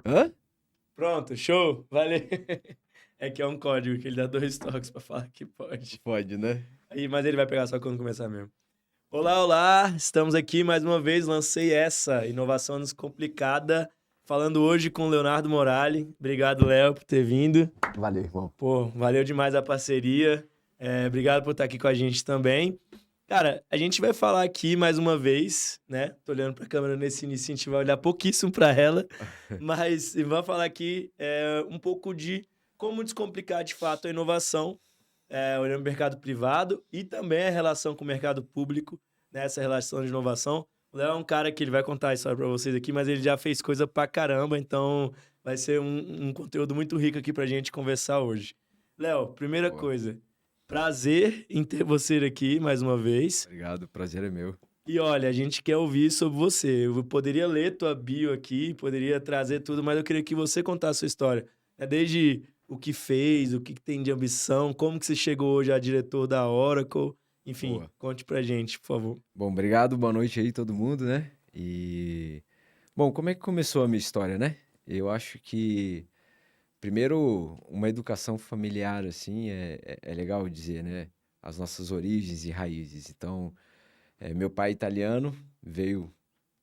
Hã? Pronto, show, valeu. É que é um código que ele dá 2 toques pra falar que pode. Pode, né? Aí, mas ele vai pegar só quando começar mesmo. Olá, olá, estamos aqui mais uma vez, lancei essa, Inovação Descomplicada, falando hoje com o Leonardo Morali. Obrigado, Léo, por ter vindo. Valeu, irmão. Pô, valeu demais a parceria. Obrigado por estar aqui com a gente também. Cara, a gente vai falar aqui mais uma vez, né? Tô olhando pra câmera nesse início, a gente vai olhar pouquíssimo pra ela, mas vamos falar aqui um pouco de como descomplicar de fato a inovação, olhando o mercado privado e também a relação com o mercado público, nessa relação de inovação. O Léo é um cara que ele vai contar a história pra vocês aqui, mas ele já fez coisa pra caramba, então vai ser um conteúdo muito rico aqui pra gente conversar hoje. Léo, primeira Boa. coisa, prazer em ter você aqui mais uma vez. Obrigado, o prazer é meu. E olha, a gente quer ouvir sobre você. Eu poderia ler tua bio aqui, poderia trazer tudo, mas eu queria que você contasse a sua história. Desde o que fez, o que tem de ambição, como que você chegou hoje a diretor da Oracle. Enfim, Boa. conte pra gente, por favor. Bom, obrigado, boa noite aí todo mundo, né? Bom, como é que começou a minha história, né? Eu acho que, primeiro, uma educação familiar, assim, é legal dizer, né? As nossas origens e raízes. Então, meu pai é italiano,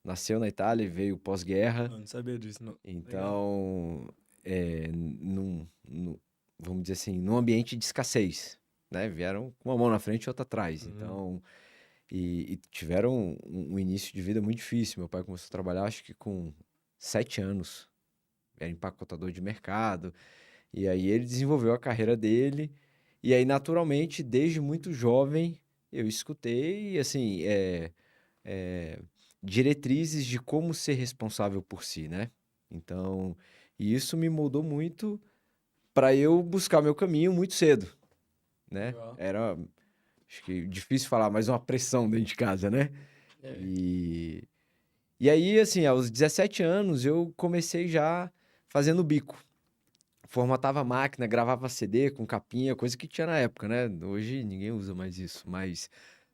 nasceu na Itália e veio pós-guerra. Eu não sabia disso, não. Legal. Então, vamos dizer assim, num ambiente de escassez, né? Vieram com uma mão na frente e outra atrás. Uhum. Então, e tiveram um início de vida muito difícil. Meu pai começou a trabalhar, acho que com 7 anos. Era empacotador de mercado. E aí ele desenvolveu a carreira dele. E aí, naturalmente, desde muito jovem, eu escutei, assim, diretrizes de como ser responsável por si, né? Então, e isso me moldou muito para eu buscar meu caminho muito cedo, né? Legal. Era, acho que difícil falar, mas uma pressão dentro de casa, né? É. E aí, assim, aos 17 anos, eu comecei já fazendo bico. Formatava a máquina, gravava CD com capinha, coisa que tinha na época, né? Hoje ninguém usa mais isso, mas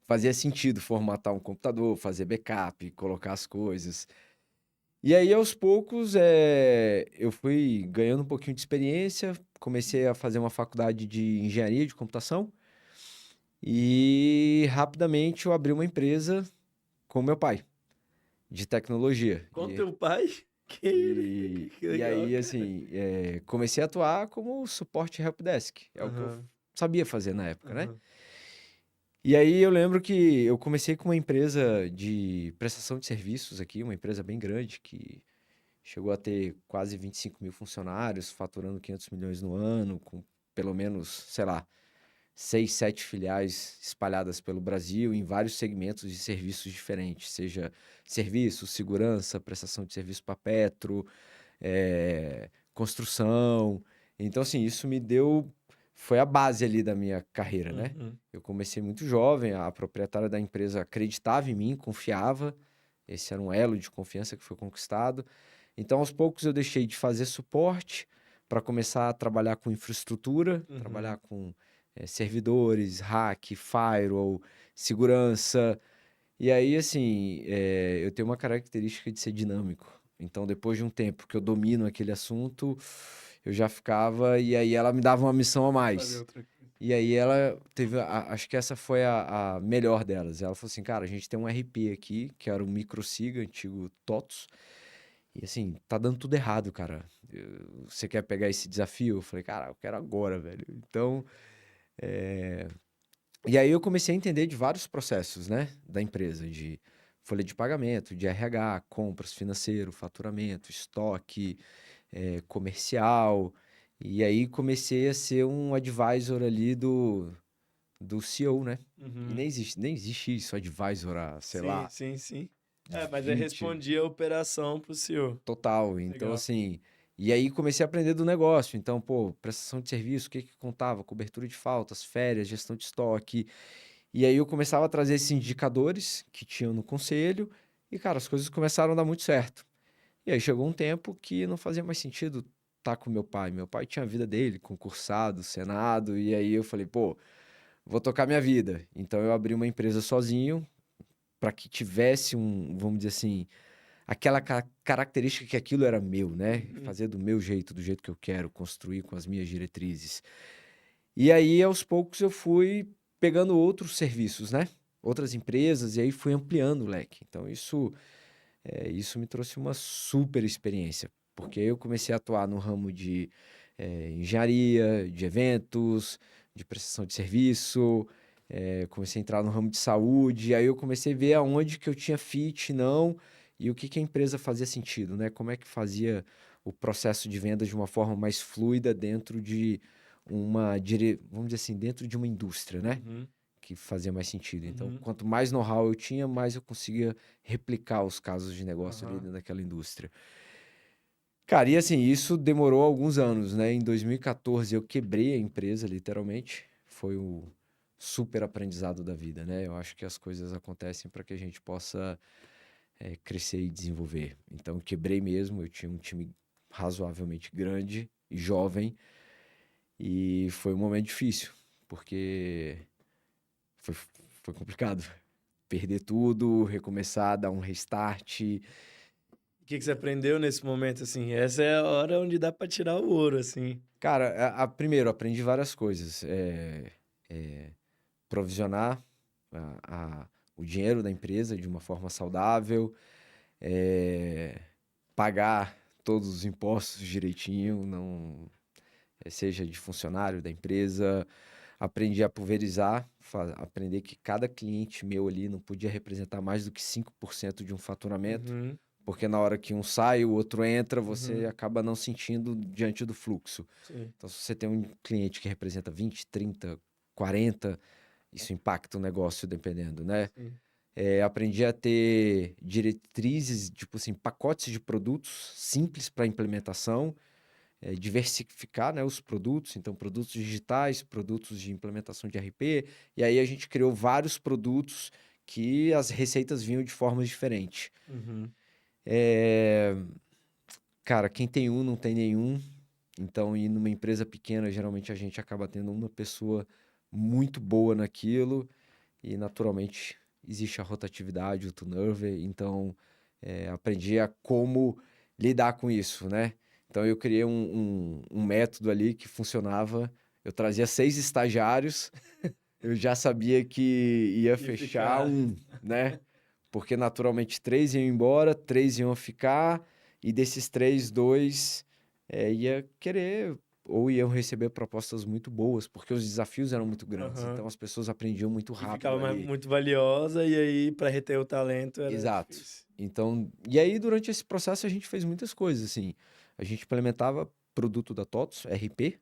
fazia sentido formatar um computador, fazer backup, colocar as coisas. E aí, aos poucos, eu fui ganhando um pouquinho de experiência, comecei a fazer uma faculdade de engenharia de computação e rapidamente eu abri uma empresa com meu pai, de tecnologia. Com teu pai? Que E legal, aí, cara. assim, comecei a atuar como suporte helpdesk. É o que eu Aham, sabia fazer na época, né? aham. E aí eu lembro que eu comecei com uma empresa de prestação de serviços aqui, uma empresa bem grande que chegou a ter quase 25 mil funcionários, faturando 500 milhões no ano, com pelo menos, sei lá, 6, 7 filiais espalhadas pelo Brasil em vários segmentos de serviços diferentes, seja serviço, segurança, prestação de serviço para petro, construção. Então, assim, foi a base ali da minha carreira, né? Uhum. Eu comecei muito jovem, a proprietária da empresa acreditava em mim, confiava. Esse era um elo de confiança que foi conquistado. Então, aos poucos, eu deixei de fazer suporte para começar a trabalhar com infraestrutura, trabalhar Uhum. com servidores, hack, firewall, segurança. E aí, assim, eu tenho uma característica de ser dinâmico. Então, depois de um tempo que eu domino aquele assunto, eu já ficava, e aí ela me dava uma missão a Fazer mais. outra coisa. E aí ela teve, acho que essa foi a melhor delas. Ela falou assim, cara, a gente tem um RP aqui, que era um MicroSiga, antigo TOTS, e assim, tá dando tudo errado, cara. Você quer pegar esse desafio? Eu falei, cara, eu quero agora, velho. Então, e aí eu comecei a entender de vários processos, né, da empresa, de folha de pagamento, de RH, compras, financeiro, faturamento, estoque, comercial. E aí comecei a ser um advisor ali do CEO, né? E Uhum. nem existe isso, advisor há, sei Sim, lá, sim, sim. Mas aí 20. respondia a operação pro senhor. Total. Então, Legal. assim, e aí comecei a aprender do negócio. Então, pô, prestação de serviço, o que que contava? Cobertura de faltas, férias, gestão de estoque. E aí eu começava a trazer esses indicadores que tinham no conselho e, cara, as coisas começaram a dar muito certo. E aí chegou um tempo que não fazia mais sentido estar com meu pai. Meu pai tinha a vida dele, concursado, Senado, e aí eu falei, pô, vou tocar minha vida. Então eu abri uma empresa sozinho para que tivesse vamos dizer assim, aquela característica que aquilo era meu, né? Fazer do meu jeito, do jeito que eu quero, construir com as minhas diretrizes. E aí, aos poucos, eu fui pegando outros serviços, né? Outras empresas, e aí fui ampliando o leque. Então, isso me trouxe uma super experiência, porque eu comecei a atuar no ramo de engenharia, de eventos, de prestação de serviço, comecei a entrar no ramo de saúde, aí eu comecei a ver aonde que eu tinha fit, não, e o que que a empresa fazia sentido, né? Como é que fazia o processo de venda de uma forma mais fluida dentro de vamos dizer assim, dentro de uma indústria, né? Uhum. Que fazia mais sentido. Então, Uhum. quanto mais know-how eu tinha, mais eu conseguia replicar os casos de negócio ali Aham. dentro daquela indústria. Cara, e assim, isso demorou alguns anos, né? Em 2014 eu quebrei a empresa, literalmente. Foi o super aprendizado da vida, né? Eu acho que as coisas acontecem para que a gente possa crescer e desenvolver. Então, eu quebrei mesmo. Eu tinha um time razoavelmente grande e jovem. E foi um momento difícil, porque foi, foi complicado. Perder tudo, recomeçar, dar um restart. O que que você aprendeu nesse momento, assim? Essa é a hora onde dá pra tirar o ouro, assim. Cara, primeiro, aprendi várias coisas. Provisionar o dinheiro da empresa de uma forma saudável, pagar todos os impostos direitinho, não, seja de funcionário da empresa. Aprendi a pulverizar, aprender que cada cliente meu ali não podia representar mais do que 5% de um faturamento, Uhum. porque na hora que um sai, o outro entra, você Uhum. acaba não sentindo diante do fluxo. Sim. Então, se você tem um cliente que representa 20, 30, 40, isso impacta o negócio dependendo, né? Sim. Aprendi a ter diretrizes, tipo assim, pacotes de produtos simples para implementação, diversificar, né, os produtos, então produtos digitais, produtos de implementação de RP, e aí a gente criou vários produtos que as receitas vinham de formas diferentes. Uhum. Cara, quem tem um não tem nenhum. Então, e numa empresa pequena, geralmente a gente acaba tendo uma pessoa muito boa naquilo e, naturalmente, existe a rotatividade, o turnover. Então, aprendi a como lidar com isso, né? Então, eu criei um método ali que funcionava. Eu trazia 6 estagiários, eu já sabia que ia E fechar ficar. né? Porque naturalmente 3 iam embora, 3 iam ficar, e desses 3, 2 ia querer ou iam receber propostas muito boas, porque os desafios eram muito grandes. Aham. Então as pessoas aprendiam muito E rápido ficava ali. muito valiosa, e aí, pra reter o talento, era Exato. difícil. Então, e aí durante esse processo a gente fez muitas coisas, assim. A gente implementava produto da TOTOS, RP.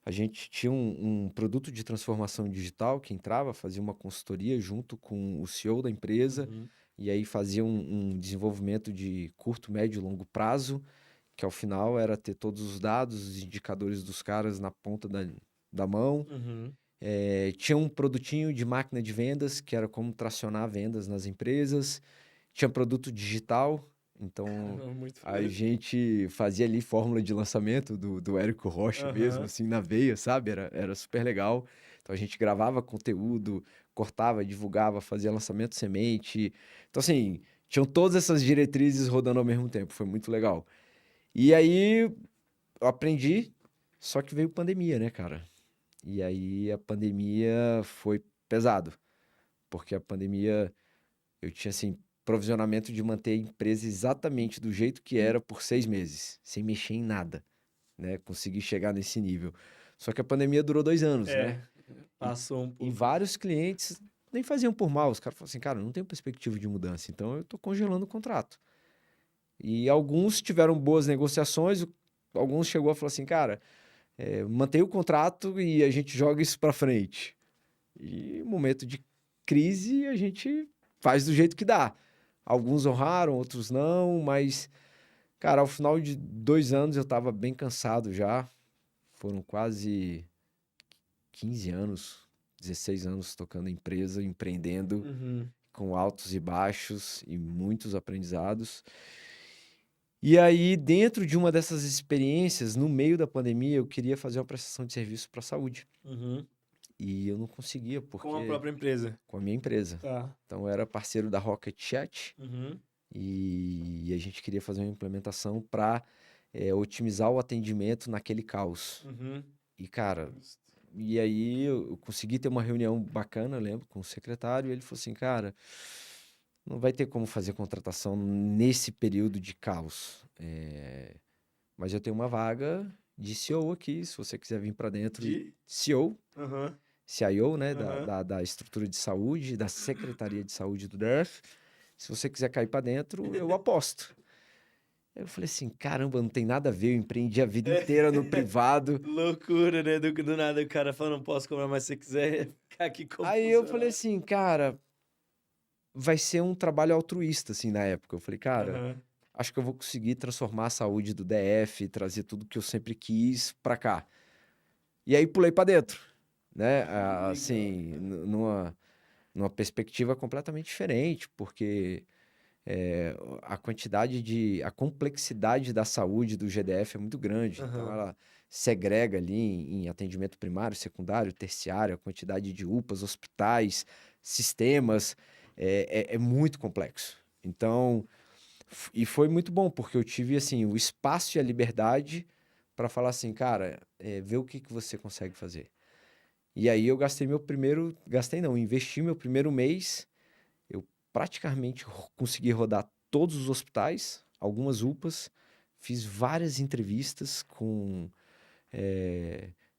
A gente tinha um produto de transformação digital que entrava, fazia uma consultoria junto com o CEO da empresa, Uhum. e aí fazia um desenvolvimento de curto, médio e longo prazo, que ao final era ter todos os dados, os indicadores dos caras na ponta da mão. Uhum. Tinha um produtinho de máquina de vendas, que era como tracionar vendas nas empresas. Tinha produto digital, então Caramba, muito a doido. gente fazia ali fórmula de lançamento do Érico Rocha mesmo, Aham. assim, na veia, sabe? Era super legal. Então a gente gravava conteúdo, cortava, divulgava, fazia lançamento semente. Então, assim, tinham todas essas diretrizes rodando ao mesmo tempo, foi muito legal. E aí eu aprendi, só que veio pandemia, né, cara? E aí a pandemia foi pesado, porque a pandemia eu tinha assim provisionamento de manter a empresa exatamente do jeito que era por 6 meses, sem mexer em nada, né? Consegui chegar nesse nível. Só que a pandemia durou 2 anos, É, né? E, passou um e pouco. vários clientes nem faziam por mal. Os caras falaram assim, cara, não tenho perspectiva de mudança, então eu tô congelando o contrato. E alguns tiveram boas negociações, alguns chegou a falar assim, cara, mantém o contrato e a gente joga isso para frente. E momento de crise a gente faz do jeito que dá. Alguns honraram, outros não, mas, cara, ao final de 2 anos eu tava bem cansado já. Foram quase 15 anos, 16 anos tocando empresa, empreendendo, Uhum. com altos e baixos e muitos aprendizados. E aí, dentro de uma dessas experiências, no meio da pandemia, eu queria fazer uma prestação de serviço para a saúde. Uhum. e eu não conseguia, Com a porque própria empresa. com a minha empresa. Tá. Então, eu era parceiro da Rocket Chat Uhum. e a gente queria fazer uma implementação para otimizar o atendimento naquele caos. Uhum. E, cara, e aí eu consegui ter uma reunião bacana, eu lembro, com o secretário, e ele falou assim, cara, não vai ter como fazer contratação nesse período de caos. Mas eu tenho uma vaga de CEO aqui, se você quiser vir para dentro. De? CEO, Aham. CIO, né, da, Aham. da, da estrutura de saúde, da Secretaria de Saúde do DERF. Se você quiser cair para dentro, eu aposto. Aí eu falei assim, caramba, não tem nada a ver, eu empreendi a vida inteira no privado. Loucura, né? Do nada o cara fala, não posso comprar, mas se você quiser ficar aqui como Aí eu falei funcionário. assim, cara, vai ser um trabalho altruísta, assim, na época. Eu falei, cara, Aham. acho que eu vou conseguir transformar a saúde do DF, trazer tudo que eu sempre quis pra cá. E aí pulei pra dentro, né? Legal, Assim, cara. numa perspectiva completamente diferente, porque a complexidade da saúde do GDF é muito grande. Então, Aham. ela segrega ali em atendimento primário, secundário, terciário, a quantidade de UPAs, hospitais, sistemas, é muito complexo. Então, e foi muito bom, porque eu tive, assim, o espaço e a liberdade para falar assim, cara, vê o que que você consegue fazer. E aí eu gastei não, investi meu primeiro mês, eu praticamente consegui rodar todos os hospitais, algumas UPAs, fiz várias entrevistas com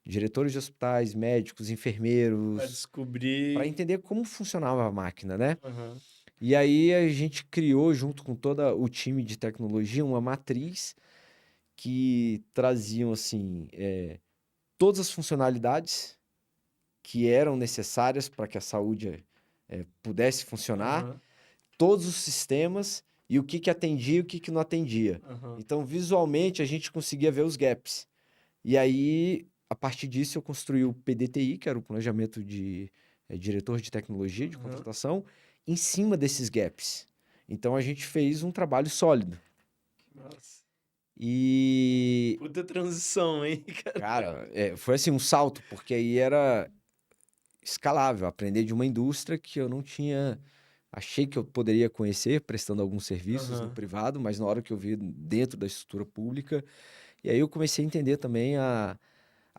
diretores de hospitais, médicos, Pra enfermeiros, para descobrir. entender como funcionava a máquina, né? Aham. E aí a gente criou, junto com todo o time de tecnologia, uma matriz que traziam, assim, todas as funcionalidades que eram necessárias para que a saúde pudesse funcionar, Aham. todos os sistemas e o que que atendia e o que que não atendia. Aham. Então, visualmente, a gente conseguia ver os gaps. E aí, a partir disso, eu construí o PDTI, que era o planejamento de diretor de tecnologia de Aham. contratação, em cima desses gaps. Então, a gente fez um trabalho sólido. Nossa. E, Puta transição, hein, cara? cara, foi assim um salto, porque aí era escalável, aprender de uma indústria que eu não tinha. Achei que eu poderia conhecer prestando alguns serviços no Aham. privado, mas na hora que eu vi dentro da estrutura pública, e aí eu comecei a entender também a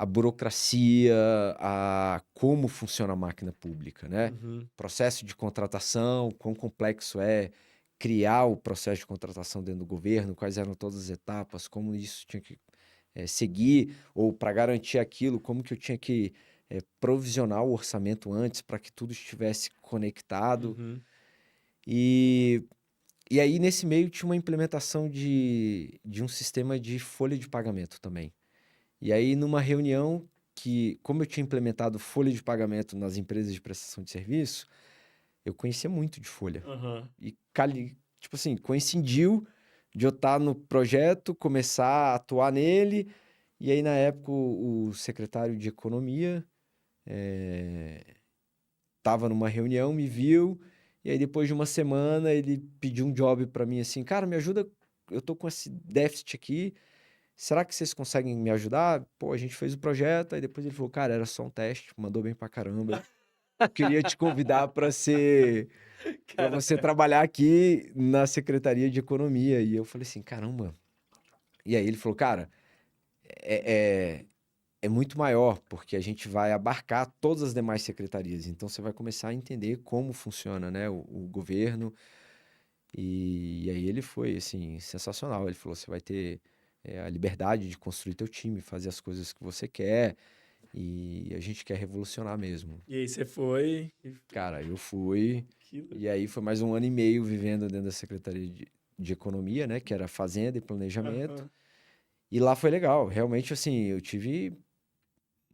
burocracia, a como funciona a máquina pública, né? Uhum. Processo de contratação, quão complexo é criar o processo de contratação dentro do governo, quais eram todas as etapas, como isso tinha que seguir, ou para garantir aquilo, como que eu tinha que provisionar o orçamento antes para que tudo estivesse conectado. Uhum. E, e aí, nesse meio, tinha uma implementação de um sistema de folha de pagamento também. E aí, numa reunião que, como eu tinha implementado folha de pagamento nas empresas de prestação de serviço, eu conhecia muito de folha. Aham. E, tipo assim, coincidiu de eu estar no projeto, começar a atuar nele. E aí, na época, o secretário de Economia estava numa reunião, me viu. E aí, depois de uma semana, ele pediu um job para mim assim: cara, me ajuda, eu tô com esse déficit aqui. Será que vocês conseguem me ajudar? Pô, a gente fez o projeto. Aí depois ele falou: cara, era só um teste, mandou bem pra caramba. Queria te convidar para Cara, você trabalhar aqui na Secretaria de Economia. E eu falei assim: caramba. E aí ele falou: cara, é, é, é muito maior, porque a gente vai abarcar todas as demais secretarias. Então você vai começar a entender como funciona, né, o governo. E aí ele foi, assim, sensacional. Ele falou: você vai ter a liberdade de construir teu time, fazer as coisas que você quer. E a gente quer revolucionar mesmo. e aí você foi. Cara, eu fui. Que E aí foi mais um ano e meio vivendo dentro da Secretaria de Economia, né? Que era Fazenda e Planejamento. Aham. E lá foi legal. Realmente, assim, eu tive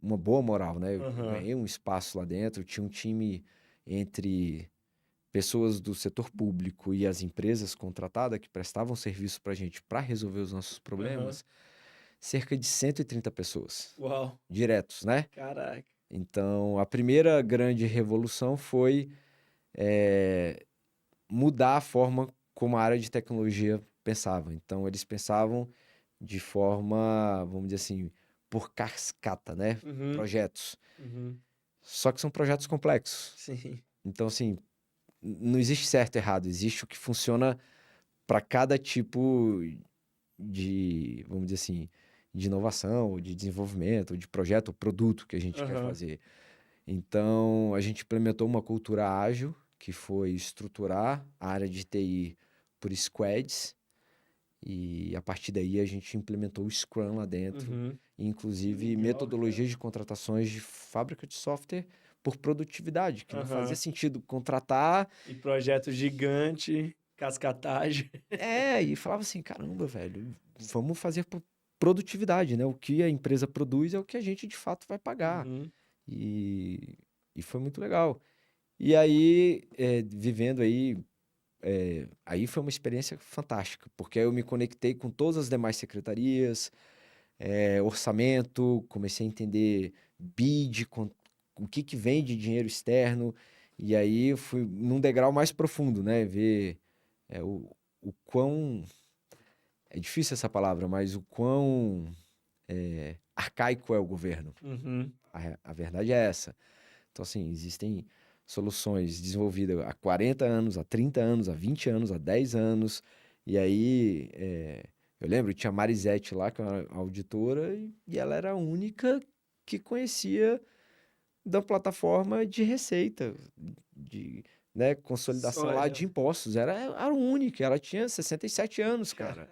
uma boa moral, né? Eu Aham. ganhei um espaço lá dentro. Tinha um time entre pessoas do setor público e as empresas contratadas que prestavam serviço para a gente para resolver os nossos Aham. problemas. Cerca de 130 pessoas, Uau. diretos, né? Caraca. Então, a primeira grande revolução foi mudar a forma como a área de tecnologia pensava. Então, eles pensavam de forma, vamos dizer assim, por cascata, né? Uhum. Projetos. Uhum. Só que são projetos complexos. Sim. Então, assim, não existe certo e errado, existe o que funciona para cada tipo de, vamos dizer assim, de inovação, ou de desenvolvimento, ou de projeto, ou produto que a gente quer Aham. fazer. Então, a gente implementou uma cultura ágil, que foi estruturar a área de TI por squads, e a partir daí a gente implementou o Scrum lá dentro, Uhum. e, Que inclusive legal, cara. metodologias de contratações de fábrica de software por produtividade, que não fazia Aham. sentido contratar. E projeto gigante, cascatagem. E falava assim, caramba, velho, vamos fazer por produtividade, né? O que a empresa produz é o que a gente de fato vai pagar. Uhum. E, e foi muito legal. E aí, vivendo aí foi uma experiência fantástica, porque aí eu me conectei com todas as demais secretarias, orçamento, comecei a entender BID, o que que vem de dinheiro externo, e aí eu fui num degrau mais profundo, né? Ver o quão é difícil essa palavra, mas o quão arcaico é o governo. Uhum. A verdade é essa. Então, assim, existem soluções desenvolvidas há 40 anos, há 30 anos, há 20 anos, há 10 anos. E aí, eu lembro, tinha a Marisete lá, que era auditora, e ela era a única que conhecia da plataforma de receita, de, né, consolidação Só lá ela. de impostos. Era a única, ela tinha 67 anos, cara.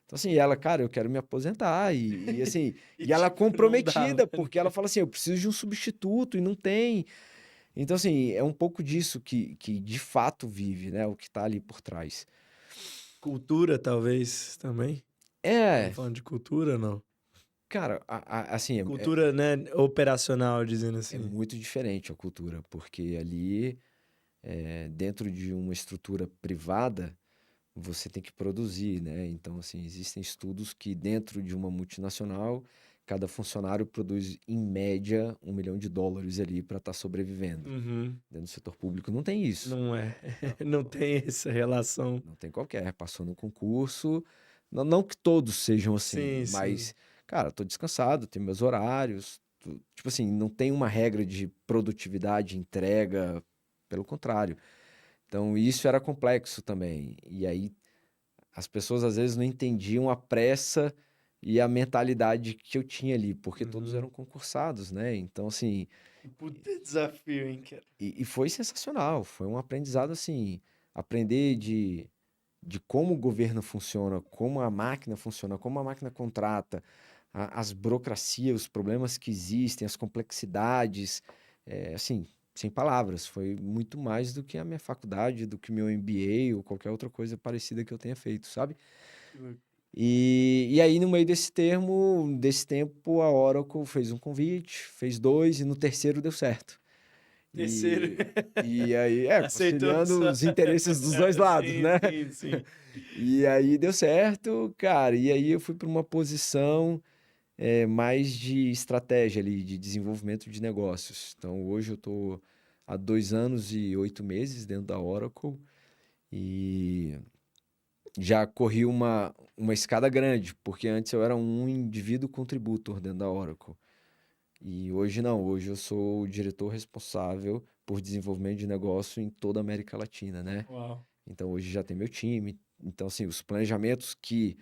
Então, assim, ela, cara, eu quero me aposentar. E assim, E e ela tipo, não dava, comprometida, porque ela fala assim: eu preciso de um substituto e não tem. Então, assim, é um pouco disso que de fato vive, né? O que tá ali por trás. Cultura, talvez, também. Estamos É, falando de cultura, não? cara, assim, Cultura, né, operacional, dizendo é assim. muito diferente a cultura, porque ali, dentro de uma estrutura privada, você tem que produzir, né? Então, assim, existem estudos que dentro de uma multinacional, cada funcionário produz, em média, US$ 1 milhão ali para estar sobrevivendo. Uhum. Dentro do setor público não tem isso. Não é. Não, Não não, tem essa relação. não tem qualquer. Passou no concurso. Não, não que todos sejam assim, Sim, sim. mas, cara, tô descansado, tenho meus horários. Tipo assim, não tem uma regra de produtividade, entrega, pelo contrário. Então, isso era complexo também. E aí as pessoas às vezes não entendiam a pressa e a mentalidade que eu tinha ali, porque todos Uhum. eram concursados, né? Então, assim, Que puta desafio, hein, cara? e foi sensacional, foi um aprendizado assim, aprender de como o governo funciona, como a máquina funciona, como a máquina contrata, as burocracias, os problemas que existem, as complexidades, assim, sem palavras, foi muito mais do que a minha faculdade, do que meu MBA ou qualquer outra coisa parecida que eu tenha feito, sabe? Que louco. E aí, no meio desse tempo, a Oracle fez um convite, fez dois, e no terceiro deu certo. Terceiro. E aí, Aceitou conciliando só. os interesses dos dois lados, Sim, né? sim, sim. E aí deu certo, cara. E aí eu fui para uma posição mais de estratégia ali, de desenvolvimento de negócios. Então hoje eu estou há 2 anos e 8 meses dentro da Oracle e já corri uma escada grande, porque antes eu era um indivíduo contributor dentro da Oracle. E hoje não, hoje eu sou o diretor responsável por desenvolvimento de negócio em toda a América Latina, né? Uau. Então hoje já tem meu time. Então, assim, os planejamentos que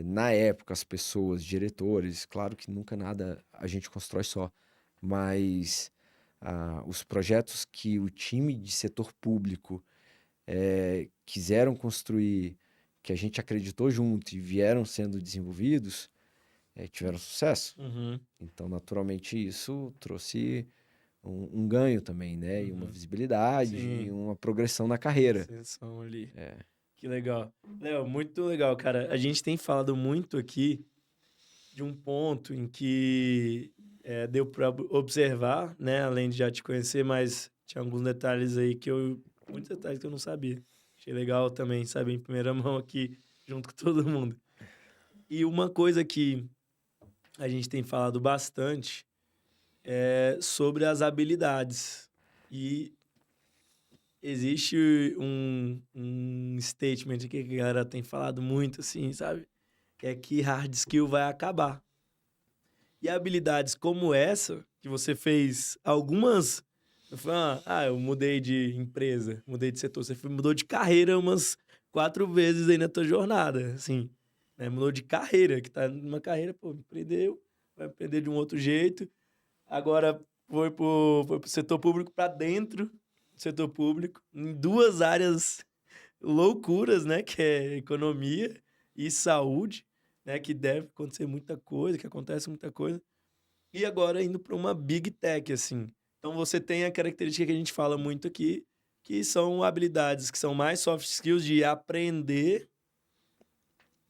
na época as pessoas, diretores, claro que nunca nada a gente constrói só, mas os projetos que o time de setor público quiseram construir, que a gente acreditou junto e vieram sendo desenvolvidos, tiveram sucesso. Uhum, Então, naturalmente, isso trouxe um ganho também, né? E uma uhum. visibilidade e Sim, uma progressão na carreira. ascensão ali. Que legal. Léo, muito legal, cara. A gente tem falado muito aqui de um ponto em que deu para observar, né? Além de já te conhecer, mas tinha alguns detalhes aí muitos detalhes que eu não sabia. Achei legal também saber em primeira mão aqui, junto com todo mundo. E uma coisa que a gente tem falado bastante é sobre as habilidades. E existe um statement aqui que a galera tem falado muito, assim, sabe? Que é que hard skill vai acabar. E habilidades como essa, que você fez algumas... eu mudei de empresa, mudei de setor. Você mudou de carreira umas 4 vezes aí na tua jornada, assim, né? Mudou de carreira, que tá numa carreira, pô, empreendeu, vai empreender de um outro jeito. Agora foi pro setor público, para dentro do setor público, em 2 áreas loucuras, né? Que é economia e saúde, né? Que deve acontecer muita coisa, que acontece muita coisa. E agora indo para uma big tech, assim. Então você tem a característica que a gente fala muito aqui, que são habilidades que são mais soft skills de aprender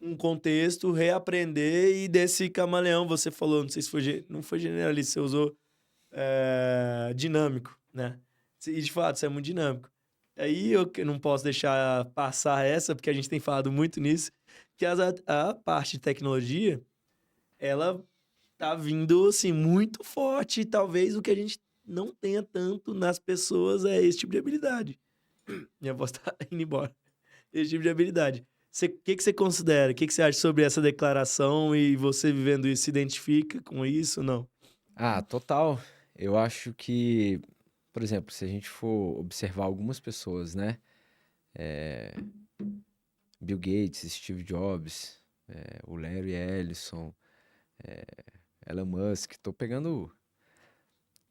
um contexto, reaprender e desse camaleão, você falou, não sei se foi, não foi generalista, você usou dinâmico, né? E de fato, isso é muito dinâmico. Aí eu não posso deixar passar essa, porque a gente tem falado muito nisso, que a parte de tecnologia, ela tá vindo, assim, muito forte. E talvez o que a gente não tenha tanto nas pessoas é esse tipo de habilidade. Minha voz tá indo embora. Esse tipo de habilidade. O que você considera? O que você acha sobre essa declaração e você vivendo isso, se identifica com isso? Não. Ah, total. Eu acho que, por exemplo, se a gente for observar algumas pessoas, né? Bill Gates, Steve Jobs, o Larry Ellison, Elon Musk, tô pegando,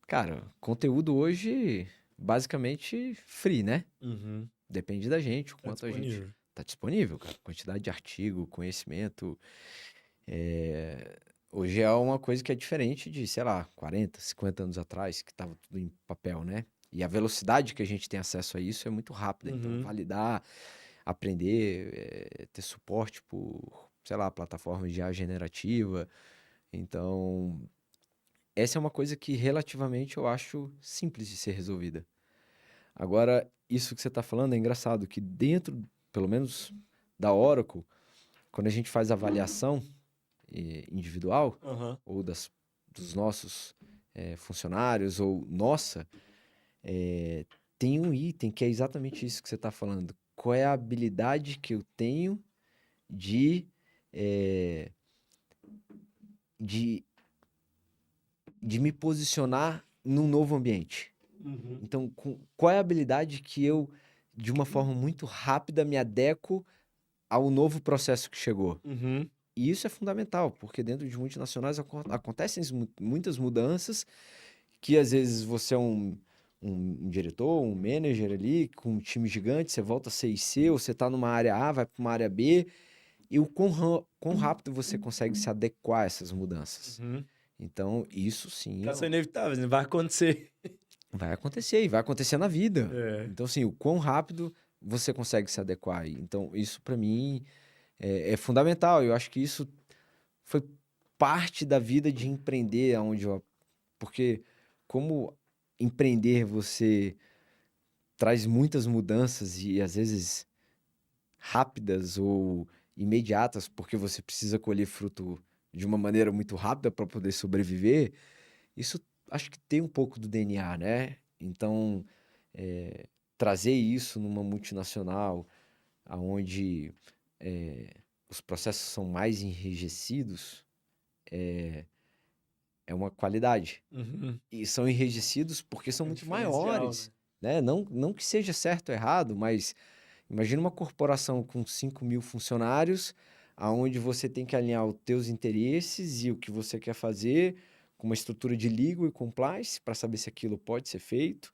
cara, conteúdo hoje basicamente free, né? Uhum. Depende da gente, o Tá quanto a gente disponível. tá disponível, cara. Quantidade de artigo, conhecimento. Hoje é uma coisa que é diferente de, sei lá, 40, 50 anos atrás, que tava tudo em papel, né? E a velocidade que a gente tem acesso a isso é muito rápida. Então, Uhum. validar, aprender, ter suporte por, sei lá, plataformas de IA generativa. Então, essa é uma coisa que relativamente eu acho simples de ser resolvida. Agora, isso que você está falando é engraçado, que dentro, pelo menos da Oracle, quando a gente faz avaliação individual, Aham. ou dos nossos funcionários, ou nossa, tem um item que é exatamente isso que você está falando. Qual é a habilidade que eu tenho de, eh, de, de me posicionar num novo ambiente? Uhum. Então, qual é a habilidade que eu, de uma forma muito rápida, me adequo ao novo processo que chegou? Uhum. E isso é fundamental, porque dentro de multinacionais acontecem muitas mudanças que às vezes você é um diretor, um manager ali, com um time gigante, você volta a ser IC, ou você está numa área A, vai para uma área B, e o quão rápido você consegue se adequar a essas mudanças. Uhum. Então, isso sim Elas são inevitáveis, né? Vai acontecer. vai acontecer, e vai acontecer na vida. É. Então, assim, o quão rápido você consegue se adequar. Então, isso para mim é fundamental. Eu acho que isso foi parte da vida de empreender, porque como empreender você traz muitas mudanças e às vezes rápidas ou imediatas, porque você precisa colher fruto de uma maneira muito rápida para poder sobreviver, isso acho que tem um pouco do DNA, né? Então, trazer isso numa multinacional, aonde os processos são mais enrijecidos, é uma qualidade. Uhum. E são enrijecidos porque são É um muito diferencial, né? maiores, né? Não que seja certo ou errado, mas imagina uma corporação com 5.000 funcionários, aonde você tem que alinhar os teus interesses e o que você quer fazer, com uma estrutura de legal e compliance, para saber se aquilo pode ser feito,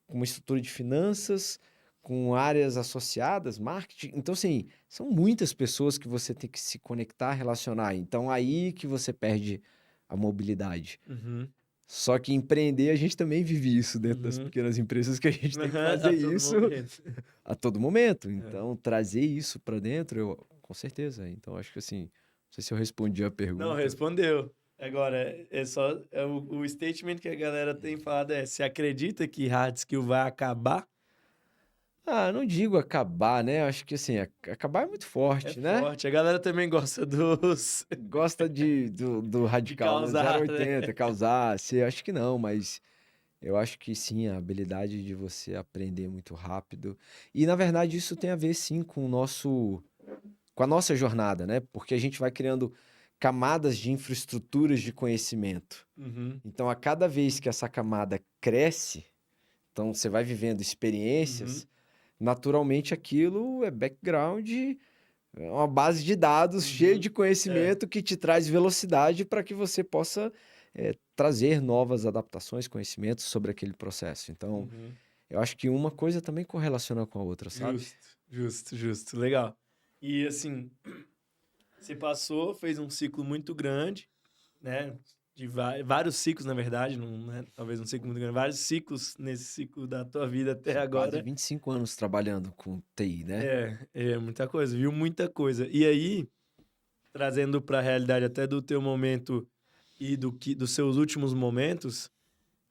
com uma estrutura de finanças, com áreas associadas, marketing. Então, assim, são muitas pessoas que você tem que se conectar, relacionar. Então, aí que você perde a mobilidade. Uhum. Só que empreender, a gente também vive isso dentro das Uhum. pequenas empresas, que a gente tem que A fazer todo isso momento. a todo momento. É. Então, trazer isso para dentro, com certeza. Então, acho que assim, não sei se eu respondi a Não, pergunta. respondeu. Agora, o statement que a galera tem falado é: se acredita que hard skill vai acabar? Ah, não digo acabar, né? Acho que assim, acabar é muito É forte, né? forte. A galera também gosta Gosta do de radical, né? Zero a causar, né? 80, causar. Acho que não, mas eu acho que sim, a habilidade de você aprender muito rápido. E na verdade isso tem a ver sim com a nossa jornada, né? Porque a gente vai criando camadas de infraestruturas de conhecimento. Uhum. Então, a cada vez que essa camada cresce, então você vai vivendo experiências, naturalmente aquilo é background, é uma base de dados cheia de conhecimento que te traz velocidade para que você possa trazer novas adaptações, conhecimentos sobre aquele processo. Então, eu acho que uma coisa também correlaciona com a outra, sabe? Justo. Legal. E assim, você fez um ciclo muito grande, né? De vários ciclos, na verdade, não é talvez um ciclo muito grande, vários ciclos nesse ciclo da tua vida até São quase agora. 25 anos trabalhando com TI, né? É muita coisa, viu muita coisa. E aí, trazendo para a realidade até do teu momento e dos seus últimos momentos,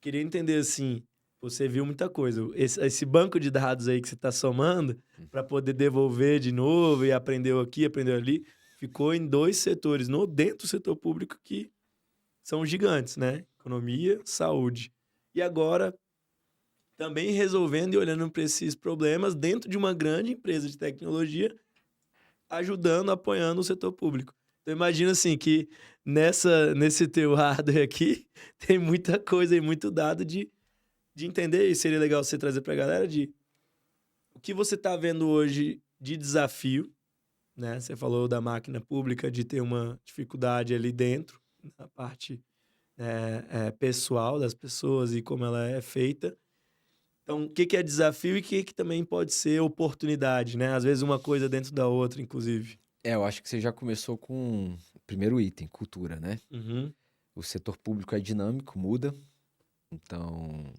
queria entender assim, você viu muita coisa. Esse banco de dados aí que você está somando para poder devolver de novo e aprendeu aqui, aprendeu ali, ficou em dois setores dentro do setor público que são gigantes, né? Economia, saúde. E agora também resolvendo e olhando para esses problemas dentro de uma grande empresa de tecnologia, ajudando, apoiando o setor público. Então imagina assim que nesse teu hardware aqui tem muita coisa e muito dado de entender, e seria legal você trazer para a galera de o que você está vendo hoje de desafio, né? Você falou da máquina pública, de ter uma dificuldade ali dentro, na parte pessoal das pessoas e como ela é feita. Então, o que é desafio e o que também pode ser oportunidade, né? Às vezes uma coisa dentro da outra, inclusive. Eu acho que você já começou com o primeiro item, cultura, né? Uhum. O setor público é dinâmico, muda. Então,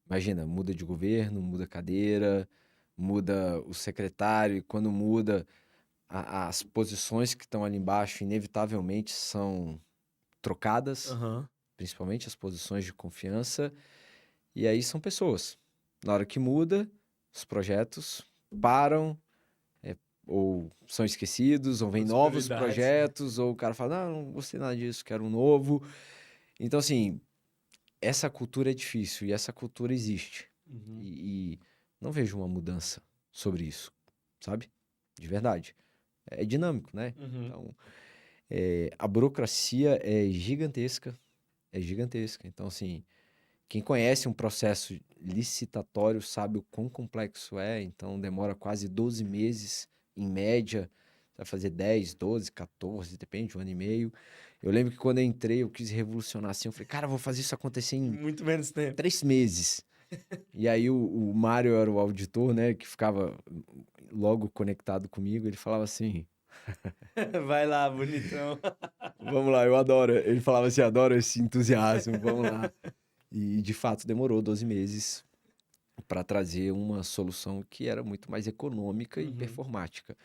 imagina, muda de governo, muda cadeira, muda o secretário, e quando muda, as posições que estão ali embaixo, inevitavelmente, são trocadas, Aham. principalmente as posições de confiança, e aí são pessoas. Na hora que muda, os projetos param, ou são esquecidos, ou vem Outras novos prioridades, né? projetos, ou o cara fala, não gostei nada disso, quero um novo. Então, assim, essa cultura é difícil e essa cultura existe. Uhum. E não vejo uma mudança sobre isso, sabe? De verdade. É dinâmico, né? Uhum. Então, a burocracia é gigantesca. É gigantesca. Então, assim, quem conhece um processo licitatório sabe o quão complexo é. Então, demora quase 12 meses, em média. Vai fazer 10, 12, 14, depende, um ano e meio. Eu lembro que quando eu entrei, eu quis revolucionar assim. Eu falei, cara, eu vou fazer isso acontecer Em em muito menos tempo. 3 meses. E aí o Mário era o auditor, né, que ficava logo conectado comigo, ele falava assim, Vai lá, bonitão. vamos lá, eu adoro. Ele falava assim, adoro esse entusiasmo, vamos lá. E de fato demorou 12 meses para trazer uma solução que era muito mais econômica e Uhum. performática.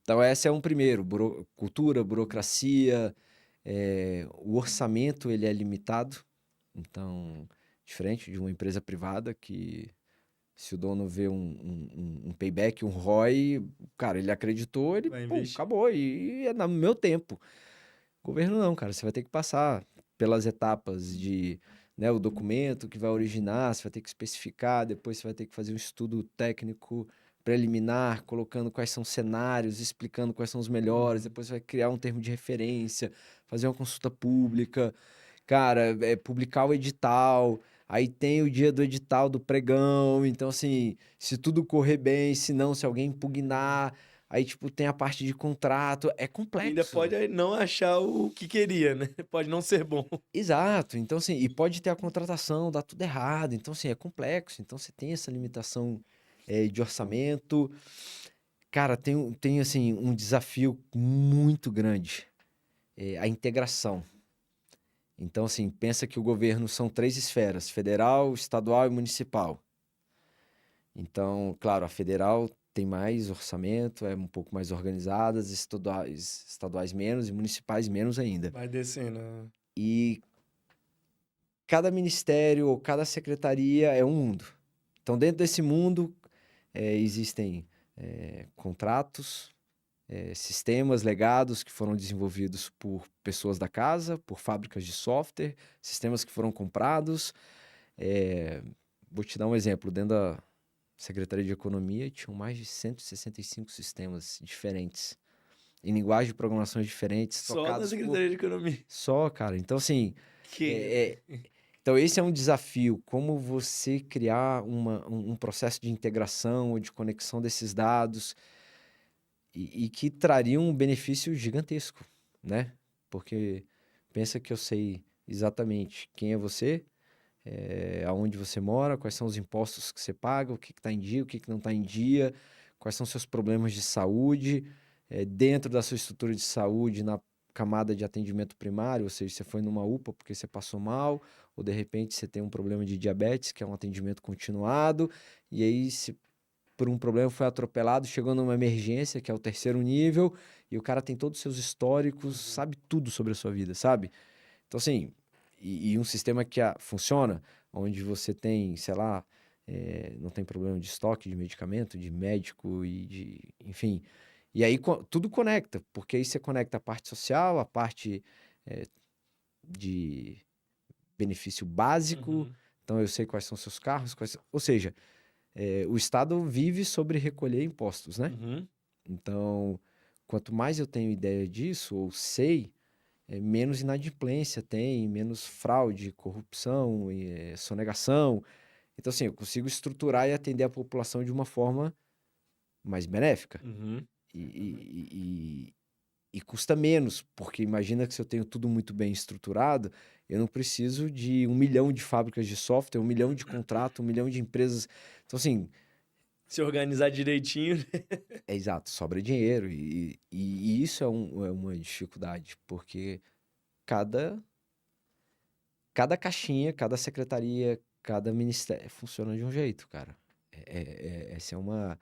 Então esse é um primeiro, cultura, burocracia, o orçamento ele é limitado, então diferente de uma empresa privada que se o dono vê um payback, um ROI, cara, ele acreditou, ele, Vai pum, investir. acabou. E é no meu tempo. Governo não, cara. Você vai ter que passar pelas etapas de, né, o documento que vai originar, você vai ter que especificar, depois você vai ter que fazer um estudo técnico preliminar, colocando quais são os cenários, explicando quais são os melhores, depois você vai criar um termo de referência, fazer uma consulta pública, cara, publicar o edital, aí tem o dia do edital do pregão, então assim, se tudo correr bem, se não, se alguém impugnar, aí tipo tem a parte de contrato, é E ainda complexo. pode não achar o que queria, né? Pode não ser bom. Exato, então assim, e pode ter a contratação, dar tudo errado, então assim, é complexo, então você tem essa limitação de orçamento. Cara, tem assim, um desafio muito grande, a integração. Então, assim, pensa que o governo são 3 esferas: federal, estadual e municipal. Então, claro, a federal tem mais orçamento, é um pouco mais organizada, as estaduais menos e municipais menos ainda. Vai descendo. E cada ministério ou cada secretaria é um mundo. Então, dentro desse mundo, existem contratos, sistemas legados que foram desenvolvidos por pessoas da casa, por fábricas de software, sistemas que foram comprados. Vou te dar um exemplo. Dentro da Secretaria de Economia, tinham mais de 165 sistemas diferentes. em linguagem de programações diferentes, Só na tocados por... Secretaria de Economia. Só, cara. Então, assim, Que... então esse é um desafio, como você criar um processo de integração ou de conexão desses dados e que traria um benefício gigantesco, né? Porque pensa que eu sei exatamente quem é você, aonde você mora, quais são os impostos que você paga, o que está em dia, o que não está em dia, quais são seus problemas de saúde, dentro da sua estrutura de saúde, na camada de atendimento primário, ou seja, você foi numa UPA porque você passou mal, ou de repente você tem um problema de diabetes, que é um atendimento continuado, e aí se por um problema foi atropelado, chegou numa emergência, que é o terceiro nível, e o cara tem todos os seus históricos, sabe tudo sobre a sua vida, sabe? Então, assim, e um sistema que funciona, onde você tem, sei lá, não tem problema de estoque de medicamento, de médico e de, enfim. E aí tudo conecta, porque aí você conecta a parte social, a parte de benefício básico, então eu sei quais são seus carros, ou seja, o Estado vive sobre recolher impostos, né? Então, quanto mais eu tenho ideia disso, ou sei, menos inadimplência tem, menos fraude, corrupção, sonegação. Então, assim, eu consigo estruturar e atender a população de uma forma mais benéfica. E custa menos, porque imagina que se eu tenho tudo muito bem estruturado, eu não preciso de 1 milhão de fábricas de software, 1 milhão de contratos, 1 milhão de empresas. Então, assim... Se organizar direitinho. É exato, sobra dinheiro. E isso é uma dificuldade, porque cada caixinha, cada secretaria, cada ministério funciona de um jeito, cara. Essa é uma...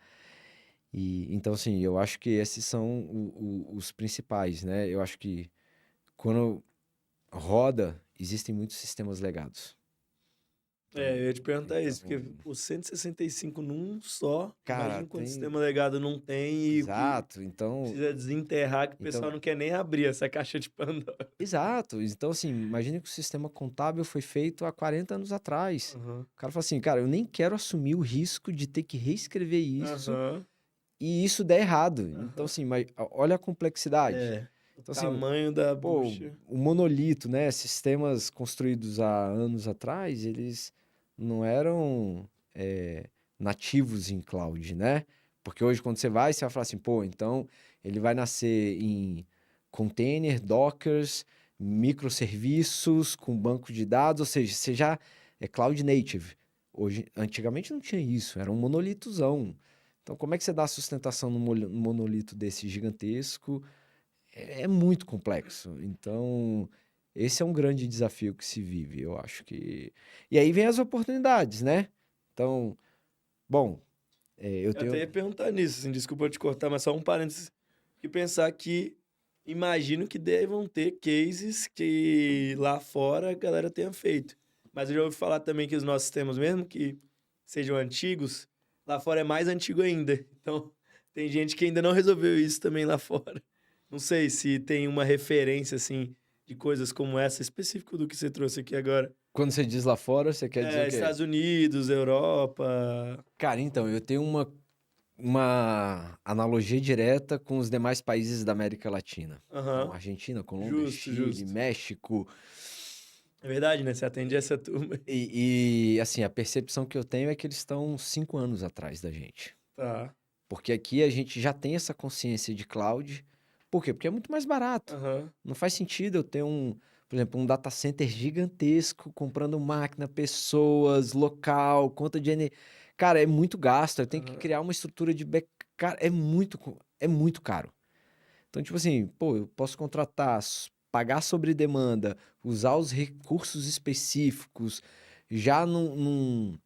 então, assim, eu acho que esses são os principais, né? Eu acho que quando roda, existem muitos sistemas legados. Então, eu ia te perguntar isso, porque o 165 num só, cara, imagina quanto tem... sistema legado não tem e Exato, o que então... precisa desenterrar, que o pessoal não quer nem abrir essa caixa de Pandora. Exato. Então, assim, imagine que o sistema contábil foi feito há 40 anos atrás. O cara fala assim, cara, eu nem quero assumir o risco de ter que reescrever isso e isso der errado. Então, assim, mas olha a complexidade. O Então, assim, tamanho da bucha. o monolito, né? Sistemas construídos há anos atrás, eles não eram nativos em cloud, né? Porque hoje, quando você vai falar assim, pô, então ele vai nascer em container, dockers, microserviços, com banco de dados, ou seja, você já é cloud native. Hoje, antigamente não tinha isso, era um monolitozão. Então, como é que você dá sustentação num monolito desse gigantesco? É muito complexo. Então, esse é um grande desafio que se vive, eu acho que... E aí vem as oportunidades, né? Então, bom, eu Eu até ia tenho... perguntar nisso, assim, desculpa te cortar, mas só um parênteses. E pensar que imagino que devam ter cases que lá fora a galera tenha feito. Mas eu já ouvi falar também que os nossos sistemas, mesmo que sejam antigos, lá fora é mais antigo ainda. Então, tem gente que ainda não resolveu isso também lá fora. Não sei se tem uma referência, assim, de coisas como essa, específico do que você trouxe aqui agora. Quando você diz lá fora, você quer dizer o quê? Estados Unidos, Europa. Cara, então, eu tenho uma analogia direta com os demais países da América Latina. Então, Argentina, Colômbia, Chile, México. É verdade, né? Você atende essa turma. E, assim, a percepção que eu tenho é que eles estão 5 anos atrás da gente. Tá. Porque aqui a gente já tem essa consciência de cloud. Por quê? Porque é muito mais barato. Não faz sentido eu ter por exemplo, um data center gigantesco, comprando máquina, pessoas, local, conta de energia. Cara, é muito gasto. Eu tenho que criar uma estrutura de backup. Cara, é muito caro. Então, tipo assim, pô, eu posso contratar, pagar sobre demanda, usar os recursos específicos, já num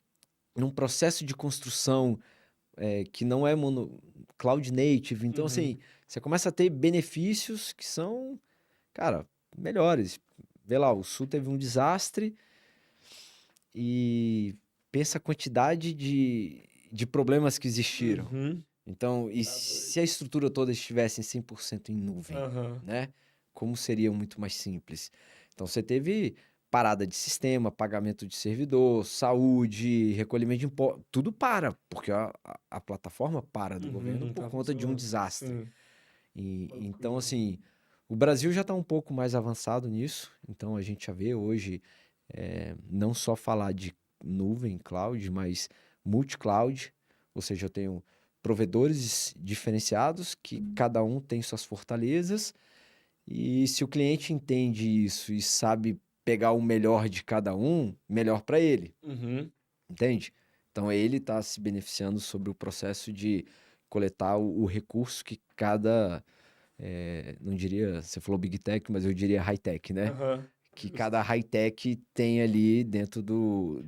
processo de construção que não é cloud native. Então, assim, você começa a ter benefícios que são, cara, melhores. Vê lá, o Sul teve um desastre e pensa a quantidade de problemas que existiram. Então, e se a estrutura toda estivesse em 100% em nuvem, né? Como seria muito mais simples? Então, você teve parada de sistema, pagamento de servidor, saúde, recolhimento de impostos, tudo para, porque a plataforma para do governo por conta de um desastre. Então, assim, o Brasil já está um pouco mais avançado nisso. Então, a gente já vê hoje não só falar de nuvem, cloud, mas multi-cloud. Ou seja, eu tenho provedores diferenciados que cada um tem suas fortalezas. E se o cliente entende isso e sabe pegar o melhor de cada um, melhor para ele. Uhum. Entende? Então ele está se beneficiando sobre o processo de coletar o recurso que cada, não diria, você falou Big Tech, mas eu diria High Tech, né? Aham. Que cada High Tech tem ali dentro do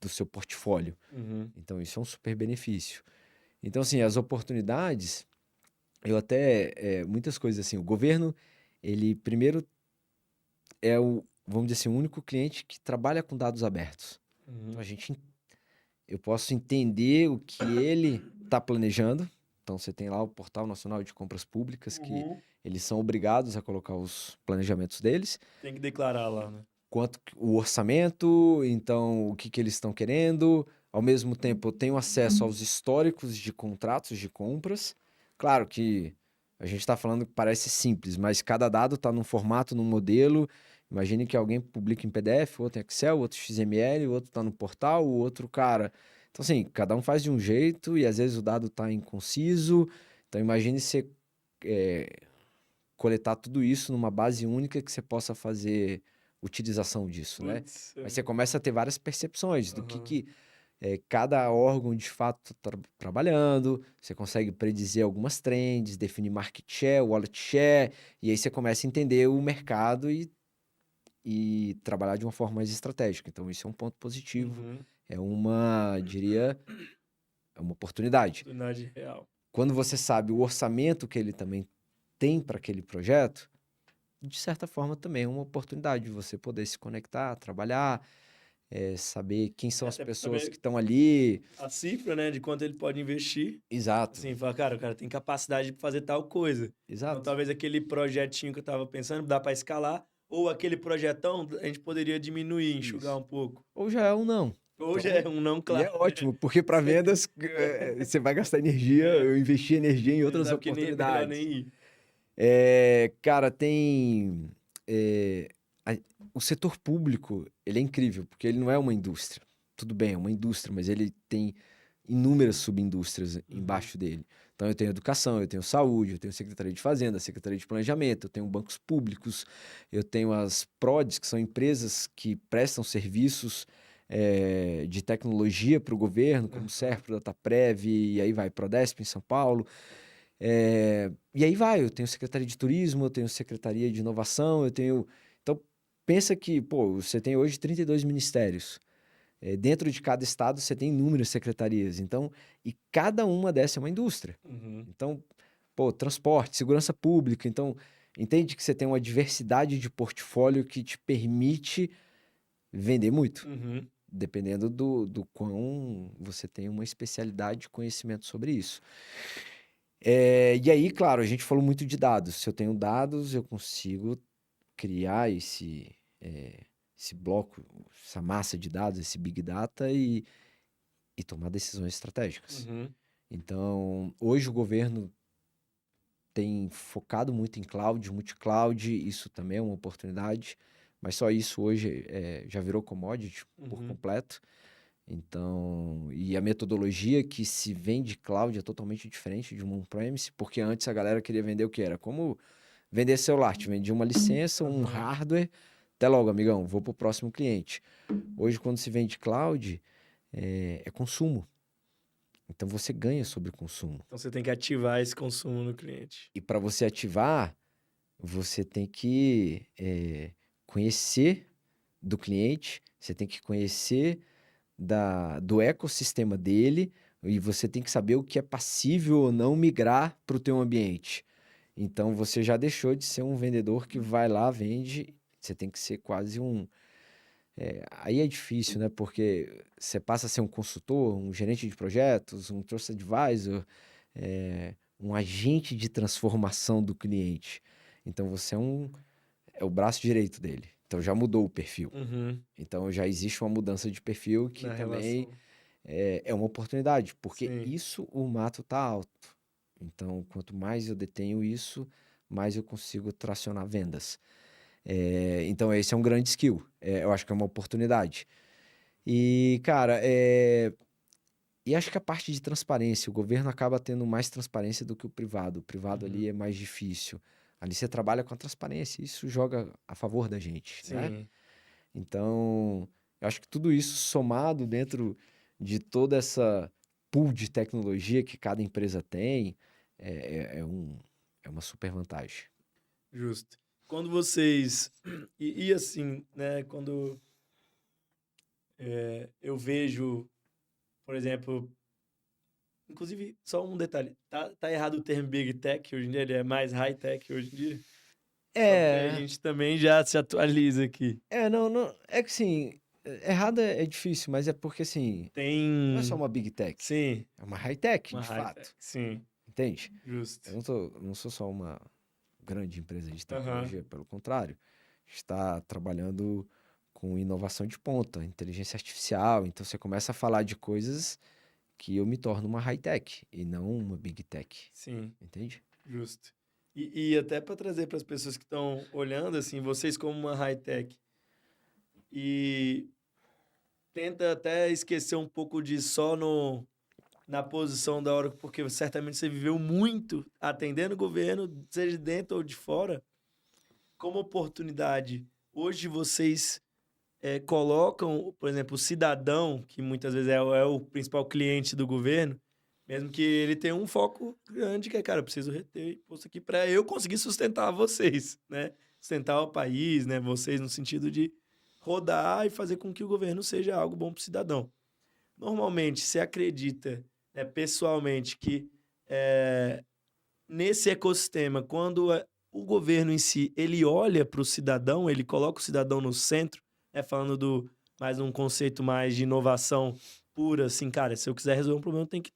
seu portfólio. Uhum. Então isso é um super benefício. Então, assim, as oportunidades, eu até, muitas coisas assim, o governo, ele primeiro é vamos dizer assim, o único cliente que trabalha com dados abertos. Então Uhum. eu posso entender o que ele está planejando. Então você tem lá o Portal Nacional de Compras Públicas, que Uhum. eles são obrigados a colocar os planejamentos deles, Tem que declarar lá, né? quanto o orçamento, então o que eles estão querendo. Ao mesmo tempo, eu tenho acesso aos históricos de contratos de compras. Claro que a gente está falando que parece simples, mas cada dado está num formato, num modelo. Imagine que alguém publica em PDF, outro em Excel, outro XML, o outro está no portal, o outro cara. Então, assim, cada um faz de um jeito e às vezes o dado está inconciso. Então, imagine você coletar tudo isso numa base única que você possa fazer utilização disso, né? Putz. Mas você começa a ter várias percepções do Aham. que cada órgão de fato está trabalhando, você consegue predizer algumas trends, definir market share, wallet share, e aí você começa a entender o mercado e trabalhar de uma forma mais estratégica. Então, isso é um ponto positivo, Uhum. diria, é uma oportunidade. Oportunidade real. Quando você sabe o orçamento que ele também tem para aquele projeto, de certa forma também é uma oportunidade de você poder se conectar, trabalhar, saber quem são as Até pra pessoas que saber estão ali. a cifra, né, de quanto ele pode investir. Exato, Assim, falar, cara, o cara tem capacidade de fazer tal coisa. Então, exato. talvez aquele projetinho que eu tava pensando, dá pra escalar, ou aquele projetão, a gente poderia diminuir, enxugar Isso. um pouco. Ou já é um não. Ou já Então, é um não e é claro, né? ótimo, porque para vendas você vai gastar energia, É, eu investi energia em ele outras sabe que nem, melhor oportunidades. nem ir. Cara, tem. é, a- o setor público, ele é incrível, porque ele não é uma indústria. Tudo bem, é uma indústria, mas ele tem inúmeras subindústrias Uhum. embaixo dele. Então, eu tenho educação, eu tenho saúde, eu tenho Secretaria de Fazenda, Secretaria de Planejamento, eu tenho bancos públicos, eu tenho as PRODs, que são empresas que prestam serviços de tecnologia para o governo, como Aham. Serpro, Dataprev, e aí vai Prodesp em São Paulo. E aí vai, eu tenho Secretaria de Turismo, eu tenho Secretaria de Inovação, eu tenho. Então, pensa que, pô, você tem hoje 32 ministérios. Dentro de cada estado você tem inúmeras secretarias. Então, e cada uma dessas é uma indústria. Uhum. Então, pô, transporte, segurança pública. Então, entende que você tem uma diversidade de portfólio que te permite vender muito, Uhum. dependendo do quão você tem uma especialidade de conhecimento sobre isso. E aí, claro, a gente falou muito de dados. Se eu tenho dados, eu consigo criar esse bloco, essa massa de dados, esse big data e tomar decisões estratégicas. Uhum. Então, hoje o governo tem focado muito em cloud, multi-cloud, isso também é uma oportunidade, mas só isso hoje já virou commodity por Uhum. completo. Então, e a metodologia que se vende cloud é totalmente diferente de um on-premise, porque antes a galera queria vender o que era? Como vender celular, te vendia uma licença, um Aham. hardware, até logo, amigão, vou para o próximo cliente. Hoje, quando se vende cloud, é consumo. Então, você ganha sobre consumo. Então você tem que ativar esse consumo no cliente. E para você ativar, você tem que conhecer do cliente, você tem que conhecer do ecossistema dele e você tem que saber o que é passível ou não migrar para o teu ambiente. Então você já deixou de ser um vendedor que vai lá, vende, você tem que ser quase aí é difícil, né? Porque você passa a ser um consultor, um gerente de projetos, um trusted advisor, um agente de transformação do cliente. Então você é o braço direito dele. Então já mudou o perfil. Uhum. Então já existe uma mudança de perfil que Na também relação. é uma oportunidade, porque Sim. isso o mato tá alto. Então, quanto mais eu detenho isso, mais eu consigo tracionar vendas. Então, esse é um grande skill. Eu acho que é uma oportunidade. E, cara, e acho que a parte de transparência, o governo acaba tendo mais transparência do que o privado. O privado ali é mais difícil. Ali você trabalha com a transparência, isso joga a favor da gente, né? Sim. Então, eu acho que tudo isso somado dentro de toda essa pool de tecnologia que cada empresa tem, é uma super vantagem. Justo. Quando vocês. E assim, né? Quando eu vejo, por exemplo. Inclusive, só um detalhe. Tá errado o termo Big Tech hoje em dia? Ele é mais High Tech hoje em dia? Só porque a É, gente também já se atualiza aqui. não, é que assim, errado é difícil, mas é porque assim, não é só Tem. uma Big Tech, Sim, é uma High Tech, uma de High Tech. fato, Sim, entende? justo. Eu não sou só uma grande empresa de Aham. tecnologia, pelo contrário, está trabalhando com inovação de ponta, inteligência artificial, então você começa a falar de coisas que eu me torno uma high tech e não uma big tech, Sim, entende? justo. E até para trazer para as pessoas que estão olhando, assim, vocês como uma high tech, e tenta até esquecer um pouco de só no, na posição da Oracle, porque certamente você viveu muito atendendo o governo, seja de dentro ou de fora, como oportunidade. Hoje vocês colocam, por exemplo, o cidadão, que muitas vezes é o principal cliente do governo, mesmo que ele tenha um foco grande, que é, cara, eu preciso reter imposto aqui para eu conseguir sustentar vocês, né? Sustentar o país, né? Vocês no sentido de rodar e fazer com que o governo seja algo bom para o cidadão. Normalmente, você acredita, né, pessoalmente, que nesse ecossistema, quando o governo em si, ele olha para o cidadão, ele coloca o cidadão no centro, falando do mais um conceito mais de inovação pura, assim, cara, se eu quiser resolver um problema, eu tenho que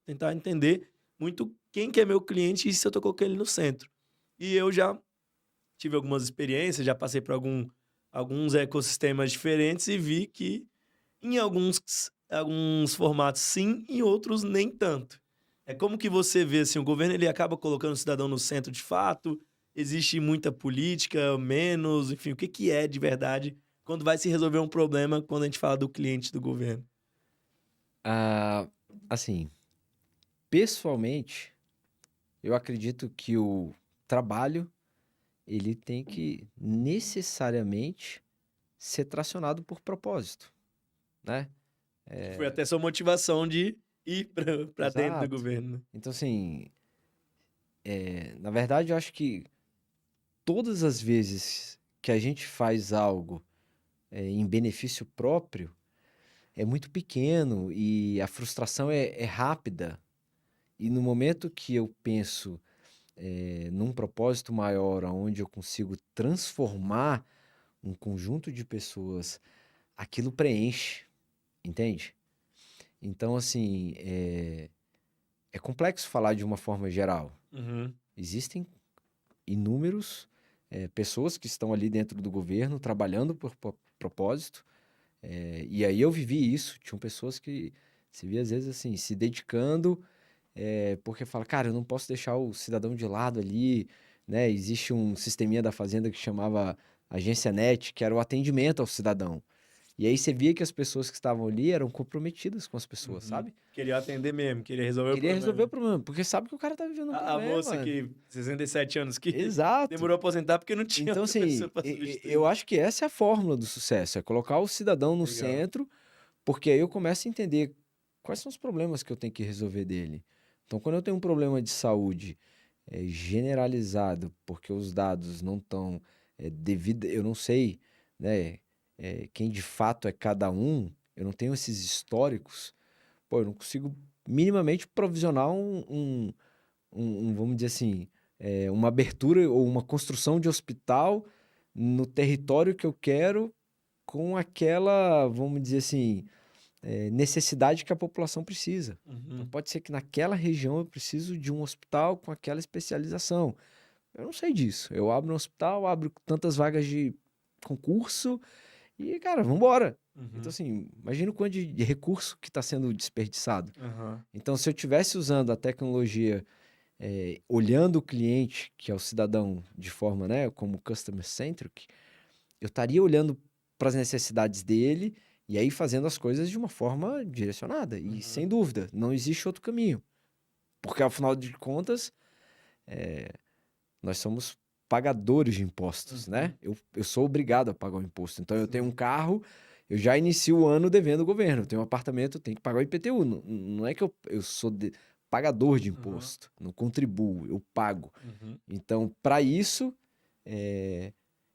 tentar entender muito quem que é meu cliente e se eu tô colocando ele no centro. E eu já tive algumas experiências, já passei por alguns ecossistemas diferentes e vi que em alguns formatos sim, em outros nem tanto. É como que você vê assim, o governo ele acaba colocando o cidadão no centro de fato? Existe muita política, menos, enfim, o que que é de verdade quando vai se resolver um problema quando a gente fala do cliente do governo? Ah, assim, pessoalmente, eu acredito que o trabalho ele tem que necessariamente ser tracionado por propósito, né? Que foi até sua motivação de ir para dentro do Exato. governo, né? Então, assim, na verdade, eu acho que todas as vezes que a gente faz algo em benefício próprio, é muito pequeno e a frustração é rápida. E no momento que eu penso num propósito maior, onde eu consigo transformar um conjunto de pessoas, aquilo preenche, entende? Então, assim, é complexo falar de uma forma geral. Uhum. Existem inúmeros pessoas que estão ali dentro do governo trabalhando por propósito. E aí eu vivi isso. Tinham pessoas que se via às vezes assim, se dedicando, porque fala, cara, eu não posso deixar o cidadão de lado ali, né? Existe um sisteminha da Fazenda que chamava Agência Net, que era o atendimento ao cidadão. E aí você via que as pessoas que estavam ali eram comprometidas com as pessoas, Uhum. sabe? Queria atender mesmo, queria resolver o Queria resolver o problema. problema, porque sabe que o cara tá vivendo um A moça problema. que, 67 anos, que Exato. demorou a aposentar porque não tinha Então, outra assim, pessoa para substituir. eu acho que essa é a fórmula do sucesso, é colocar o cidadão no Legal. centro, porque aí eu começo a entender quais são os problemas que eu tenho que resolver dele. Então, quando eu tenho um problema de saúde generalizado, porque os dados não estão devido, eu não sei, né, quem de fato é cada um, eu não tenho esses históricos, pô, eu não consigo minimamente provisionar vamos dizer assim, uma abertura ou uma construção de hospital no território que eu quero com aquela, vamos dizer assim, necessidade que a população precisa. Então, Uhum. pode ser que naquela região eu preciso de um hospital com aquela especialização. Eu não sei disso. Eu abro um hospital, abro tantas vagas de concurso e, cara, vamos embora. Então, Uhum. assim, imagina o quanto de recurso que está sendo desperdiçado. Aham. Então, se eu estivesse usando a tecnologia olhando o cliente, que é o cidadão, de forma, né, como customer-centric, eu estaria olhando para as necessidades dele e aí fazendo as coisas de uma forma direcionada. E, sem dúvida, não existe outro caminho. Porque, afinal de contas, nós somos pagadores de impostos, né? Eu sou obrigado a pagar o imposto. Então, eu tenho um carro, eu já inicio o ano devendo o governo. Eu tenho um apartamento, eu tenho que pagar o IPTU. Não é que eu sou pagador de imposto, não contribuo, eu pago. Então, para isso,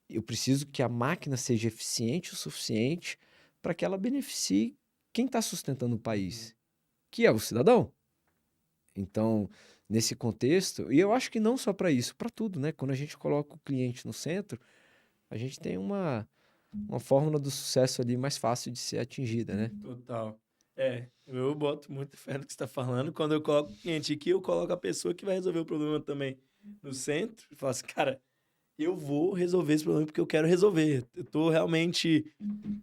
eu preciso que a máquina seja eficiente o suficiente para que ela beneficie quem está sustentando o país, que é o cidadão. Então, nesse contexto, e eu acho que não só para isso, para tudo, né? Quando a gente coloca o cliente no centro, a gente tem uma fórmula do sucesso ali mais fácil de ser atingida, né? Total. Eu boto muito fé no que você está falando. Quando eu coloco o cliente aqui, eu coloco a pessoa que vai resolver o problema também no centro. E falo assim, cara, eu vou resolver esse problema porque eu quero resolver. Eu tô realmente...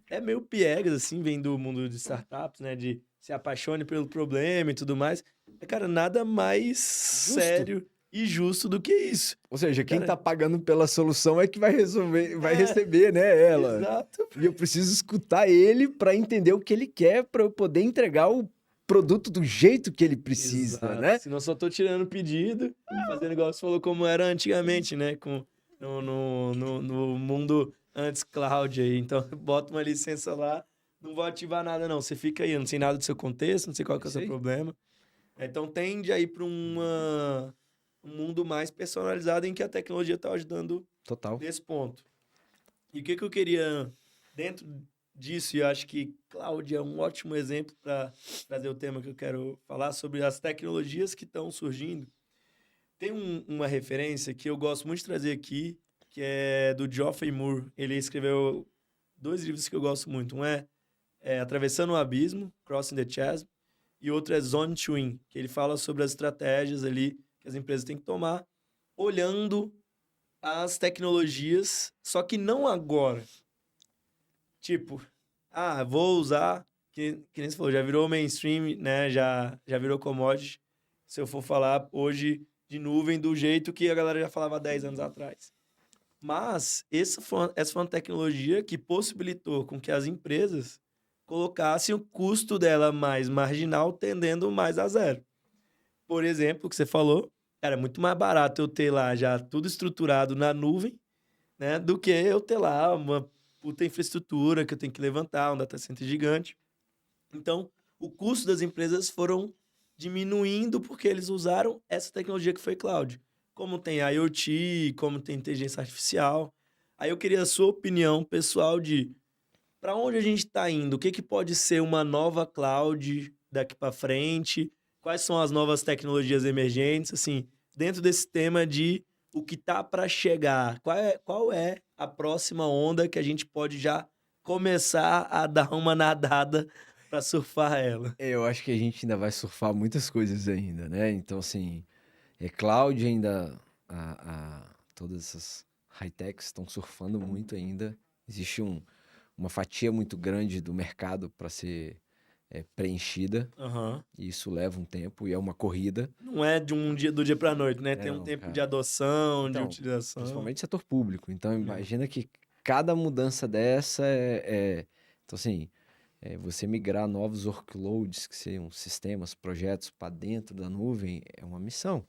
É meio piegas, assim, vem do mundo de startups, né? De se apaixone pelo problema e tudo mais. Mas, cara, nada mais sério e justo do que isso. Ou seja, quem Cara, tá pagando pela solução é que vai resolver, vai receber, né, ela. Exato. E eu preciso escutar ele para entender o que ele quer para eu poder entregar o produto do jeito que ele precisa, Exato. né? Senão só tô tirando pedido, fazendo igual você falou como era antigamente, né? No mundo antes cloud aí. Então, bota uma licença lá, não vou ativar nada não. Você fica aí, eu não sei nada do seu contexto, não sei qual que é o seu problema. Então, tende a ir para um mundo mais personalizado em que a tecnologia está ajudando Total. nesse ponto. E o que eu queria, dentro disso, e eu acho que cloud é um ótimo exemplo para trazer o tema que eu quero falar sobre as tecnologias que estão surgindo. Tem uma referência que eu gosto muito de trazer aqui, que é do Geoffrey Moore. Ele escreveu 2 livros que eu gosto muito. Um é Atravessando o Abismo, Crossing the Chasm, e outro é Zone to Win, que ele fala sobre as estratégias ali que as empresas têm que tomar, olhando as tecnologias, só que não agora. Tipo, vou usar, que nem você falou, já virou mainstream, né? Já virou commodity. Se eu for falar hoje de nuvem do jeito que a galera já falava há 10 anos atrás. Mas essa foi uma tecnologia que possibilitou com que as empresas colocassem o custo dela mais marginal, tendendo mais a zero. Por exemplo, o que você falou, era muito mais barato eu ter lá já tudo estruturado na nuvem, né, do que eu ter lá uma puta infraestrutura que eu tenho que levantar, um data center gigante. Então, o custo das empresas foram diminuindo porque eles usaram essa tecnologia que foi cloud. Como tem IoT, como tem inteligência artificial. Aí eu queria a sua opinião pessoal de para onde a gente está indo, o que pode ser uma nova cloud daqui para frente, quais são as novas tecnologias emergentes, assim, dentro desse tema de o que tá para chegar, qual é a próxima onda que a gente pode já começar a dar uma nadada para surfar ela. Eu acho que a gente ainda vai surfar muitas coisas ainda, né? Então, assim, cloud ainda, todas essas high-techs estão surfando muito ainda. Existe uma fatia muito grande do mercado para ser preenchida. E isso leva um tempo e é uma corrida. Não é do dia para noite, né? Tem um tempo cara. de adoção, de Então, utilização. principalmente setor público. Então, imagina que cada mudança dessa Então, assim, você migrar novos workloads, que seriam sistemas, projetos para dentro da nuvem, é uma missão.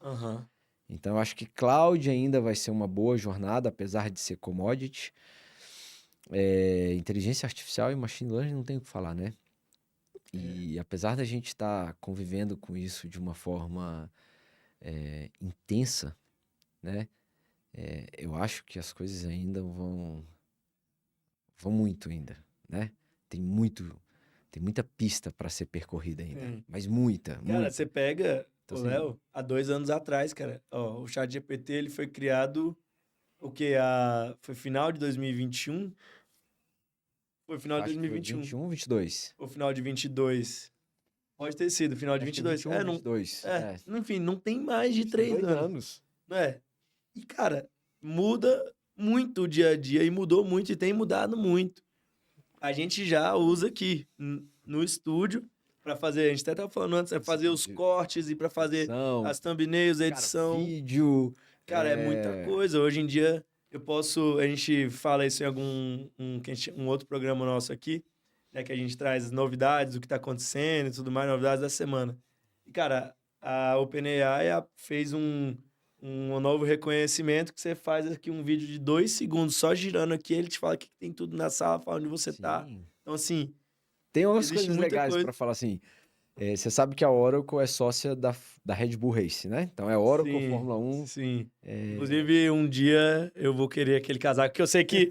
Então, eu acho que cloud ainda vai ser uma boa jornada, apesar de ser commodity. Inteligência artificial e machine learning não tem o que falar, né? E apesar da gente estar convivendo com isso de uma forma intensa, né? Eu acho que as coisas ainda vão muito ainda, né? Tem muita pista para ser percorrida ainda, mas muita. Cara, você pega, então, o Léo, há 2 anos atrás, cara, ó, o ChatGPT ele foi criado o quê? Foi final de 2021? Foi final de acho que foi 2021. 21, 22. Ou final de 22? Pode ter sido, final de Acho que 22. 21, 22. Enfim, não tem mais de 3 anos. Não é? E, cara, muda muito o dia a dia e mudou muito e tem mudado muito. A gente já usa aqui no estúdio pra fazer, a gente até tava falando antes, né? Fazer os cortes e pra fazer edição, as thumbnails, a cara, edição. vídeo. Cara, é muita coisa. Hoje em dia, a gente fala isso em um outro programa nosso aqui, né? Que a gente traz novidades, o que tá acontecendo e tudo mais, novidades da semana. E, cara, a OpenAI fez um novo reconhecimento que você faz aqui um vídeo de 2 segundos, só girando aqui, ele te fala que tem tudo na sala, fala onde você tá. Sim. Então, assim, Tem umas existe coisas muita legais coisa. pra falar assim. Você sabe que a Oracle é sócia da Red Bull Race, né? Então é Oracle, Sim, Fórmula 1. sim. Inclusive, um dia eu vou querer aquele casaco, que eu sei que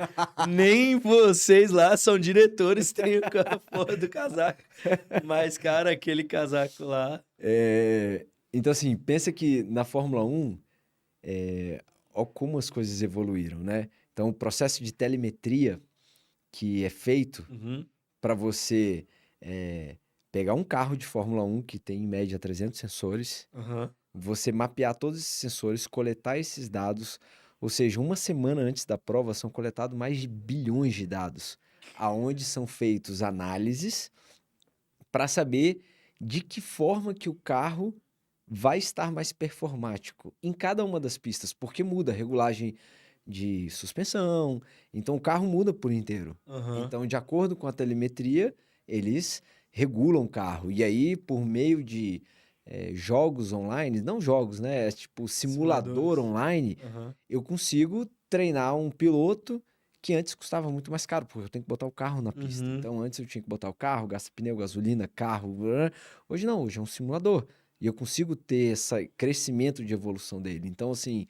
nem vocês lá são diretores, têm a porra do casaco. Mas, cara, aquele casaco lá. Então, assim, pensa que na Fórmula 1, ó como as coisas evoluíram, né? Então, o processo de telemetria que é feito Uhum, para você pegar um carro de Fórmula 1 que tem em média 300 sensores, aham. você mapear todos esses sensores, coletar esses dados, ou seja, uma semana antes da prova são coletados mais de bilhões de dados, aonde são feitos análises para saber de que forma que o carro vai estar mais performático em cada uma das pistas, porque muda a regulagem de suspensão, então o carro muda por inteiro. Aham. Então, de acordo com a telemetria, eles regulam o carro. E aí, por meio de jogos online, não jogos, né? É tipo simulador Simuladores. online, Aham. eu consigo treinar um piloto que antes custava muito mais caro, porque eu tenho que botar o carro na pista. Uhum. Então, antes eu tinha que botar o carro, gastar pneu, gasolina, carro. Blá. Hoje não, hoje é um simulador. E eu consigo ter esse crescimento de evolução dele. Então, assim,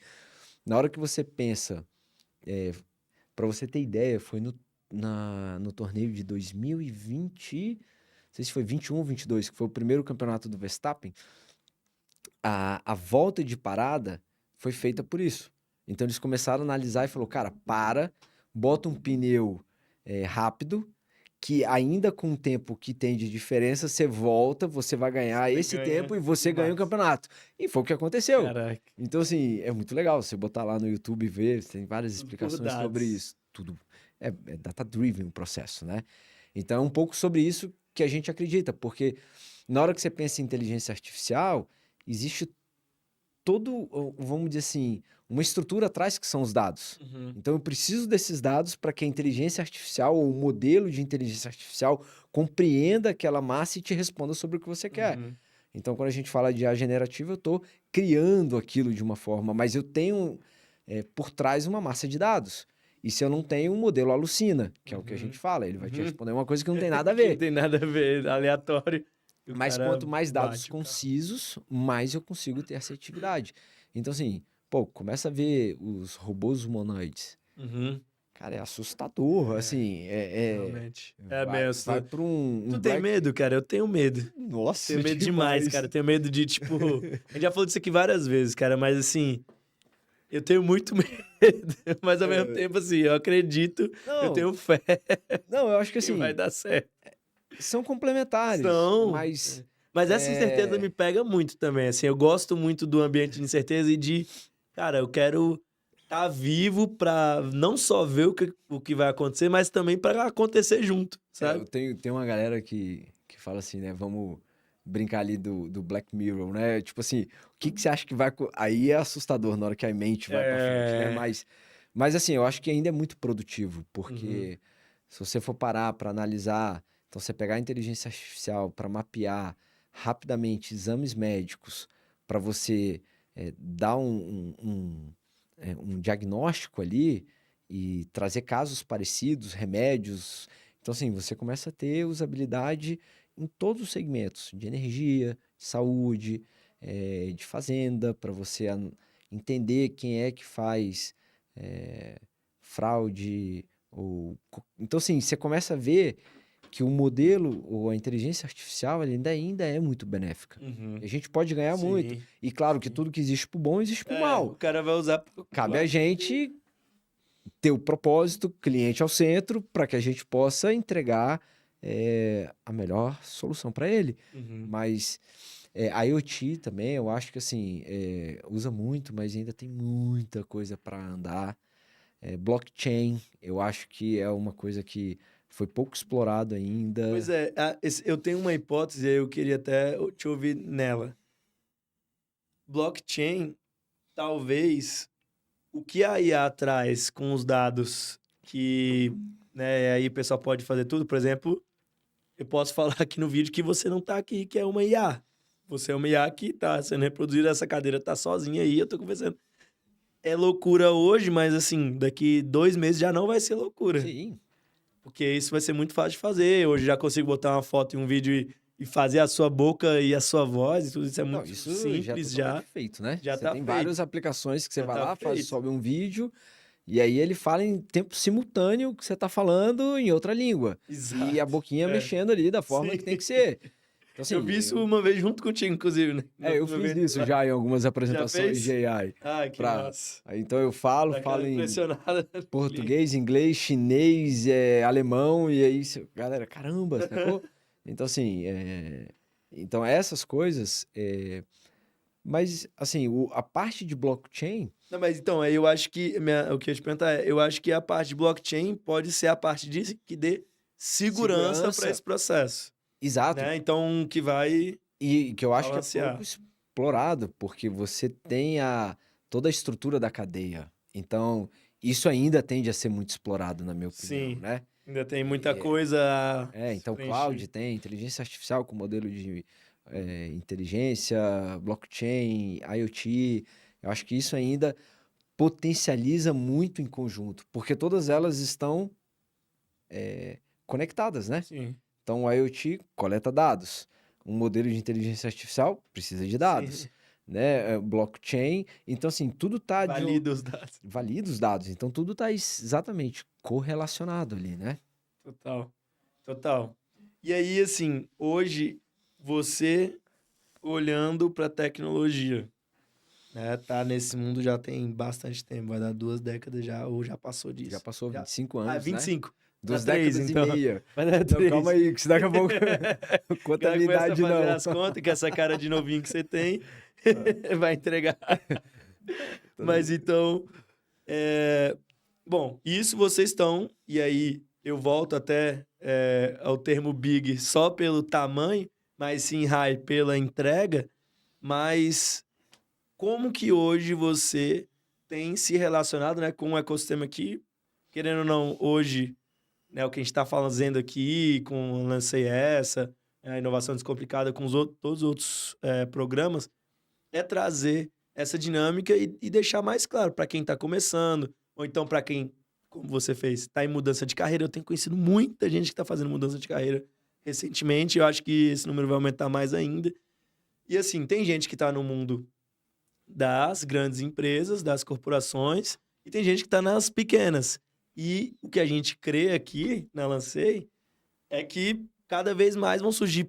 na hora que você pensa, para você ter ideia, foi no torneio de 2020, não sei se foi 21 ou 22, que foi o primeiro campeonato do Verstappen, a volta de parada foi feita por isso. Então eles começaram a analisar e falou, cara, bota um pneu rápido, que ainda com o tempo que tem de diferença, você volta, você vai ganhar Você esse tempo ganha e você o ganha o Max. campeonato. E foi o que aconteceu. Caraca. Então, assim, é muito legal você botar lá no YouTube e ver, tem várias Tudo por explicações sobre dados. isso. Tudo é data-driven o processo, né? Então, é um pouco sobre isso que a gente acredita, porque na hora que você pensa em inteligência artificial, existe vamos dizer assim, uma estrutura atrás que são os dados. Uhum. Então eu preciso desses dados para que a inteligência artificial ou o modelo de inteligência artificial compreenda aquela massa e te responda sobre o que você quer. Uhum. Então quando a gente fala de IA generativa, eu estou criando aquilo de uma forma, mas eu tenho por trás uma massa de dados. E se eu não tenho, um modelo alucina, que é o que a Uhum. gente fala, ele vai te Uhum. responder uma coisa que não tem nada a Que não ver. tem nada a ver, aleatório. E o Mas cara quanto mais dados bate o carro. concisos, mais eu consigo ter assertividade. Então, assim, pô, começa a ver os robôs humanoides. Uhum. Cara, é assustador, É, assim, realmente. É vai mesmo. para um Tu tem Black... medo, cara? Eu tenho medo. Nossa, Tenho medo demais, demais. cara. Tenho medo de, tipo. A gente já falou disso aqui várias vezes, cara, mas assim. Eu tenho muito medo. Mas ao mesmo É, tempo, assim, eu acredito, eu não, tenho fé não, eu acho que que vai assim, dar certo. são complementares, São. mas Mas essa incerteza me é, pega muito também. Assim, eu gosto muito do ambiente de incerteza e de. Cara, eu quero estar vivo pra não só ver o que vai acontecer, mas também para acontecer junto, eu sabe? tenho uma galera que fala assim, né, vamos brincar ali do Black Mirror, né? Tipo assim, o que que você acha que vai... Aí é assustador na hora que a mente vai pra frente, né? É. Mas assim, eu acho que ainda é muito produtivo, Uhum. porque se você for parar para analisar, então você pegar a inteligência artificial para mapear rapidamente exames médicos, para você dar um diagnóstico ali e trazer casos parecidos, remédios. Então, assim, você começa a ter usabilidade em todos os segmentos, de energia, de saúde, de fazenda, para você entender quem é que faz fraude. Então, assim, você começa a ver que o modelo ou a inteligência artificial ele ainda é muito benéfica. Uhum. E a gente pode ganhar muito. Sim, E claro que sim. tudo que existe pro bom existe pro É, mal. o cara vai usar pro Cabe a lado dele. gente ter o propósito, cliente ao centro, para que a gente possa entregar a melhor solução para ele. Uhum. Mas a IoT também, eu acho que assim, usa muito, mas ainda tem muita coisa para andar. Blockchain, eu acho que é uma coisa que foi pouco explorado ainda. Pois é, eu tenho uma hipótese, eu queria até te ouvir nela. Blockchain, talvez, o que a IA traz com os dados que, né, aí o pessoal pode fazer tudo, por exemplo, eu posso falar aqui no vídeo que você não tá aqui, que é uma IA. Você é uma IA que tá sendo reproduzida, essa cadeira tá sozinha aí, eu tô conversando. É loucura hoje, mas assim, daqui 2 meses já não vai ser loucura. Sim. Porque isso vai ser muito fácil de fazer. Hoje já consigo botar uma foto e um vídeo e fazer a sua boca e a sua voz e tudo isso é Não, muito isso simples já é já. totalmente feito, né? Já Você tá tem feito. várias aplicações que você Já vai tá lá, feito. sobe um vídeo, e aí ele fala em tempo simultâneo que você tá falando em outra língua. Exato. E a boquinha mexendo ali da forma que tem que ser. Então, assim, Eu vi isso uma vez junto contigo, inclusive, né? eu fiz isso já em algumas apresentações fez? de AI. Ai, que massa. Aí, então eu falo Daquela em impressionada. português, inglês, chinês, alemão, e aí, galera, caramba, sacou? Então, assim, então essas coisas, mas, assim, a parte de blockchain, Não, mas então, aí eu acho que o que eu ia te perguntar é, eu acho que a parte de blockchain pode ser a parte disso que dê segurança para esse processo, exato, né? Então, que vai e que eu acho que é balancear. pouco explorado, porque você tem toda a estrutura da cadeia. Então, isso ainda tende a ser muito explorado, na minha opinião, Sim, né? ainda tem muita coisa a se Então, preencher. cloud tem inteligência artificial com modelo de inteligência, blockchain, IoT. Eu acho que isso ainda potencializa muito em conjunto, porque todas elas estão conectadas, né? Sim, Então, o IoT coleta dados. Um modelo de inteligência artificial precisa de dados, sim. né? Blockchain. Então, assim, tudo está Valida os dados. valida os dados. Então, tudo está exatamente correlacionado ali, né? Total, total. E aí, assim, hoje, você olhando para a tecnologia, né? Tá nesse mundo já tem bastante tempo, vai dar 2 décadas já, ou já passou Já disso. passou Já. 25 Ah, anos, né? 25. Dá 2 3, décadas então. e meia. Vai dar Não, 3. calma aí, que se daqui a pouco conta a Agora minha começa a idade, fazer não. as contas, que essa cara de novinho que você tem vai entregar. Mas então, bom, isso vocês estão, e aí eu volto até ao termo big só pelo tamanho, mas sim high pela entrega, mas como que hoje você tem se relacionado, né, com o ecossistema aqui, querendo ou não, hoje, né, o que a gente está fazendo aqui, com o Lancei Essa, a Inovação Descomplicada, com todos os outros programas, é trazer essa dinâmica e deixar mais claro para quem está começando, ou então para quem, como você fez, está em mudança de carreira. Eu tenho conhecido muita gente que está fazendo mudança de carreira recentemente, eu acho que esse número vai aumentar mais ainda. E assim, tem gente que está no mundo das grandes empresas, das corporações, e tem gente que está nas pequenas. E o que a gente crê aqui na Lancei é que cada vez mais vão surgir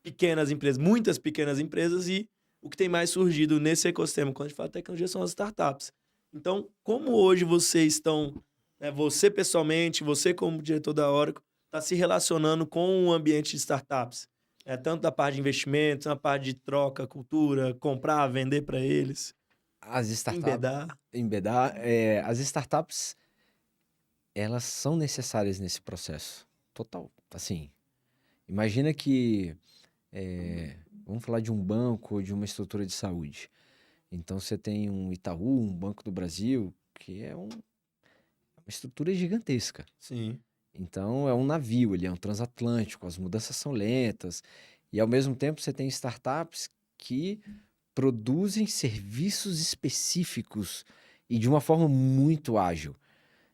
pequenas empresas, muitas pequenas empresas, e o que tem mais surgido nesse ecossistema, quando a gente fala de tecnologia, são as startups. Então, como hoje vocês estão, né, você pessoalmente, você como diretor da Oracle, está se relacionando com o ambiente de startups? Tanto da parte de investimentos, na parte de troca, cultura, comprar, vender para eles, As startups, embedar. as startups, elas são necessárias nesse processo. Total. Assim, imagina que, vamos falar de um banco ou de uma estrutura de saúde. Então, você tem um Itaú, um Banco do Brasil, que é uma estrutura gigantesca. Sim. Então, é um navio, ele é um transatlântico, as mudanças são lentas. E, ao mesmo tempo, você tem startups que produzem serviços específicos e de uma forma muito ágil.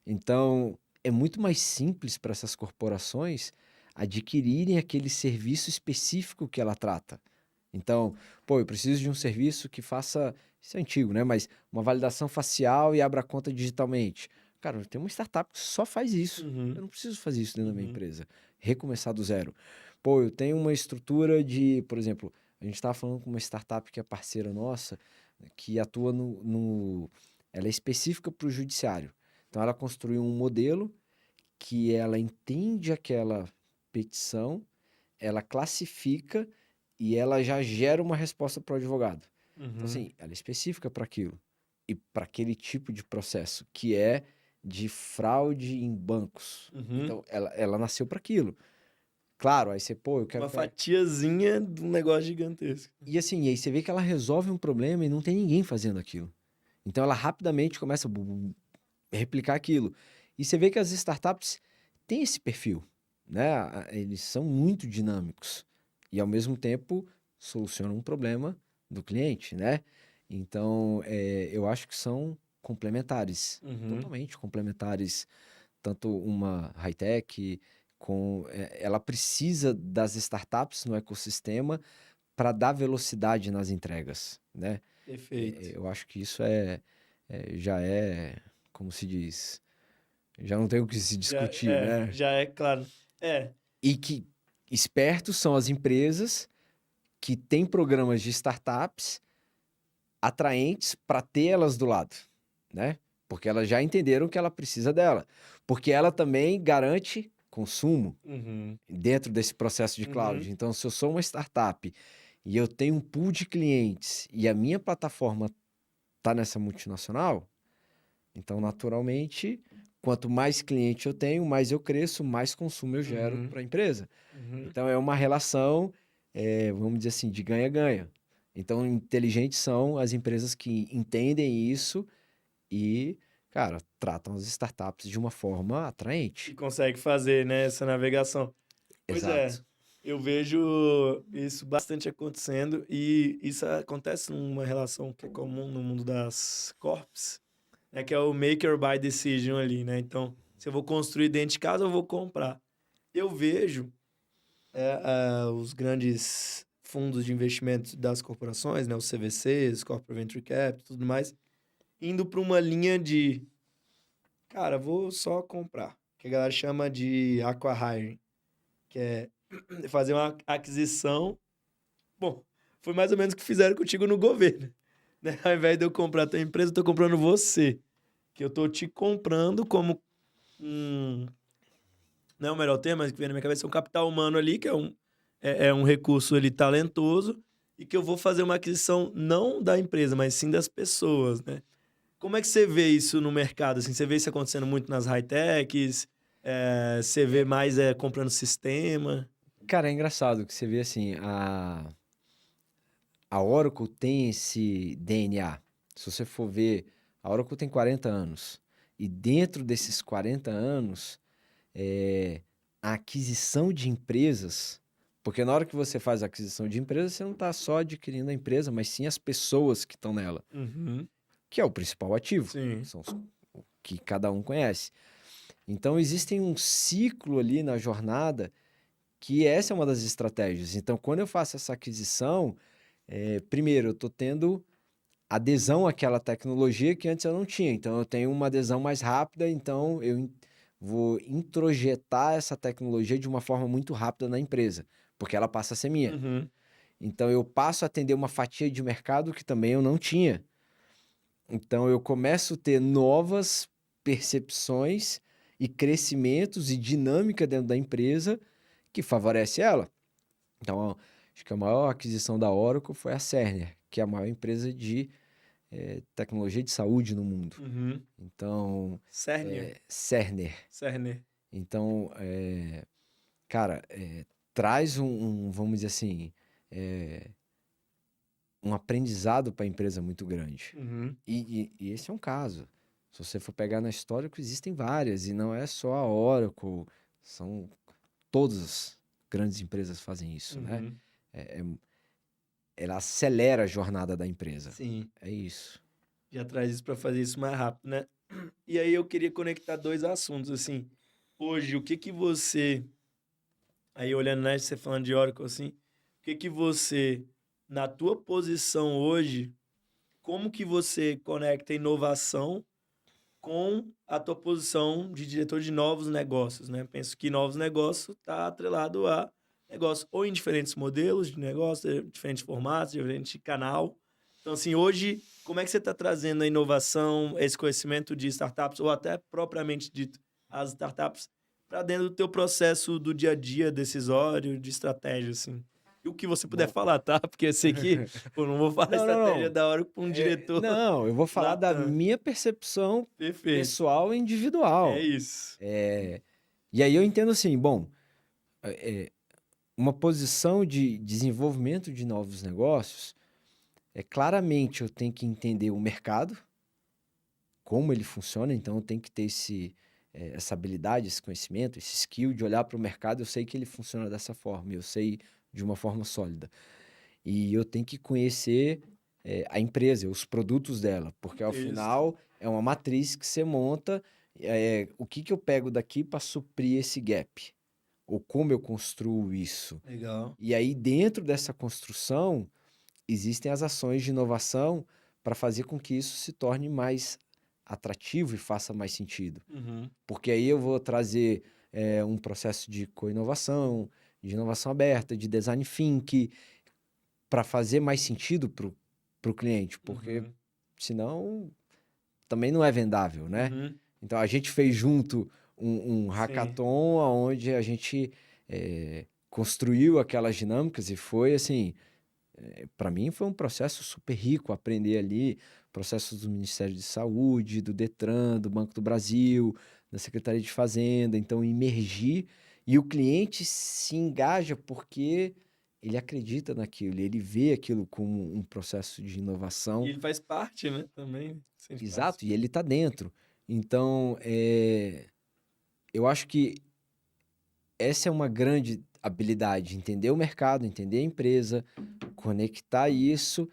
Então, é muito mais simples para essas corporações adquirirem aquele serviço específico que ela trata. Então, pô, eu preciso de um serviço que faça, isso é antigo, né? Mas uma validação facial e abra conta digitalmente. Cara, tem uma startup que só faz isso. Uhum. Eu não preciso fazer isso dentro da minha Uhum. empresa. Recomeçar do zero. Pô, eu tenho uma estrutura de, por exemplo, a gente estava falando com uma startup que é parceira nossa, que atua ela é específica para o judiciário. Então, ela construiu um modelo que ela entende aquela petição, ela classifica e ela já gera uma resposta para o advogado. Então, Uhum. assim, ela é específica para aquilo e para aquele tipo de processo, que é de fraude em bancos. Uhum. Então, ela nasceu para aquilo. Claro, aí você, pô, eu quero... Uma fatiazinha de um negócio gigantesco. E assim, aí você vê que ela resolve um problema e não tem ninguém fazendo aquilo. Então, ela rapidamente começa a replicar aquilo. E você vê que as startups têm esse perfil, né? Eles são muito dinâmicos. E, ao mesmo tempo, solucionam um problema do cliente, né? Então, eu acho que são complementares, Uhum. totalmente complementares. Tanto uma high-tech, ela precisa das startups no ecossistema para dar velocidade nas entregas, né? Perfeito. Eu acho que isso já é, como se diz, já não tem o que se discutir, né? Já é claro. É, E que espertos são as empresas que têm programas de startups atraentes para ter elas do lado, né? Porque elas já entenderam que ela precisa dela. Porque ela também garante consumo uhum. dentro desse processo de Uhum. cloud. Então, se eu sou uma startup e eu tenho um pool de clientes e a minha plataforma está nessa multinacional, então, naturalmente, quanto mais cliente eu tenho, mais eu cresço, mais consumo eu gero Uhum. para a empresa. Uhum. Então, é uma relação, vamos dizer assim, de ganha-ganha. Então, inteligentes são as empresas que entendem isso e, cara, tratam as startups de uma forma E atraente. consegue fazer, né, essa navegação. Pois é, Exato. eu vejo isso bastante acontecendo e isso acontece numa relação que é comum no mundo das corps, né, que é o make or buy decision ali, né? Então, se eu vou construir dentro de casa, eu vou comprar. Eu vejo os grandes fundos de investimento das corporações, né, os CVCs, Corporate Venture Capital, tudo mais, indo para uma linha de, cara, vou só comprar, que a galera chama de acqui-hiring, que é fazer uma aquisição. Bom, foi mais ou menos o que fizeram contigo no governo, né? Ao invés de eu comprar a tua empresa, eu tô comprando você, que eu tô te comprando como um, não é o melhor termo, mas que vem na minha cabeça, é um capital humano ali, que é um recurso ali talentoso, e que eu vou fazer uma aquisição não da empresa, mas sim das pessoas, né? Como é que você vê isso no mercado? Assim, você vê isso acontecendo muito nas high-techs? Você vê mais comprando sistema? Cara, é engraçado que você vê assim, a Oracle tem esse DNA. Se você for ver, a Oracle tem 40 anos. E dentro desses 40 anos, a aquisição de empresas, porque na hora que você faz a aquisição de empresa, você não está só adquirindo a empresa, mas sim as pessoas que estão nela, Uhum. que é o principal ativo, Sim. são os que cada um conhece. Então, existe um ciclo ali na jornada que essa é uma das estratégias. Então, quando eu faço essa aquisição, primeiro, eu estou tendo adesão àquela tecnologia que antes eu não tinha. Então, eu tenho uma adesão mais rápida, então eu vou introjetar essa tecnologia de uma forma muito rápida na empresa, porque ela passa a ser minha. Uhum. Então, eu passo a atender uma fatia de mercado que também eu não tinha. Então, eu começo a ter novas percepções e crescimentos e dinâmica dentro da empresa que favorece ela. Então, acho que a maior aquisição da Oracle foi a Cerner, que é a maior empresa de tecnologia de saúde no mundo. Uhum. Então, Cerner. Cerner. Cerner. Então, cara, traz vamos dizer assim, um aprendizado para a empresa muito grande. Uhum. E esse é um caso. Se você for pegar na história, existem várias, e não é só a Oracle, são todas as grandes empresas fazem isso, né? Uhum. Ela acelera a jornada da empresa. Sim. É isso. Já traz isso para fazer isso mais rápido, né? E aí eu queria conectar dois assuntos, assim. Hoje, o que que você... Aí olhando, né, você falando de Oracle, assim, o que que você, na tua posição hoje, como que você conecta inovação com a tua posição de diretor de novos negócios, né? Penso que novos negócios está atrelado a negócio ou em diferentes modelos de negócio, diferentes formatos, diferente canal. Então, assim, hoje, como é que você está trazendo a inovação, esse conhecimento de startups, ou até propriamente dito, as startups, para dentro do teu processo do dia a dia, decisório, de estratégia, assim? E o que você puder Bom. falar, tá? Porque esse aqui, eu não vou falar Não, estratégia não. da hora com um diretor. Não, eu vou falar da Natan. minha percepção Perfeito. pessoal e É individual. isso. E aí eu entendo assim, bom, uma posição de desenvolvimento de novos negócios claramente eu tenho que entender o mercado, como ele funciona, então eu tenho que ter essa habilidade, esse conhecimento, esse skill de olhar para o mercado, eu sei que ele funciona dessa forma, eu sei de uma forma sólida. E eu tenho que conhecer a empresa, os produtos dela, porque ao Isso. final é uma matriz que você monta, o que eu pego daqui para suprir esse gap, ou como eu construo isso. Legal. E aí dentro dessa construção existem as ações de inovação para fazer com que isso se torne mais atrativo e faça mais sentido. Uhum. Porque aí eu vou trazer um processo de co-inovação, de inovação aberta, de design thinking, para fazer mais sentido para o cliente, porque senão também não é vendável, né? Uhum. Então a gente fez junto um Sim. hackathon onde a gente construiu aquelas dinâmicas e foi assim, para mim foi um processo super rico aprender ali, processos do Ministério de Saúde, do Detran, do Banco do Brasil, da Secretaria de Fazenda, então imergir e o cliente se engaja porque ele acredita naquilo, ele vê aquilo como um processo de E inovação. ele faz parte, né? Também. Sente parte. Exato, e ele está dentro. Então, eu acho que essa é uma grande habilidade, entender o mercado, entender a empresa, conectar isso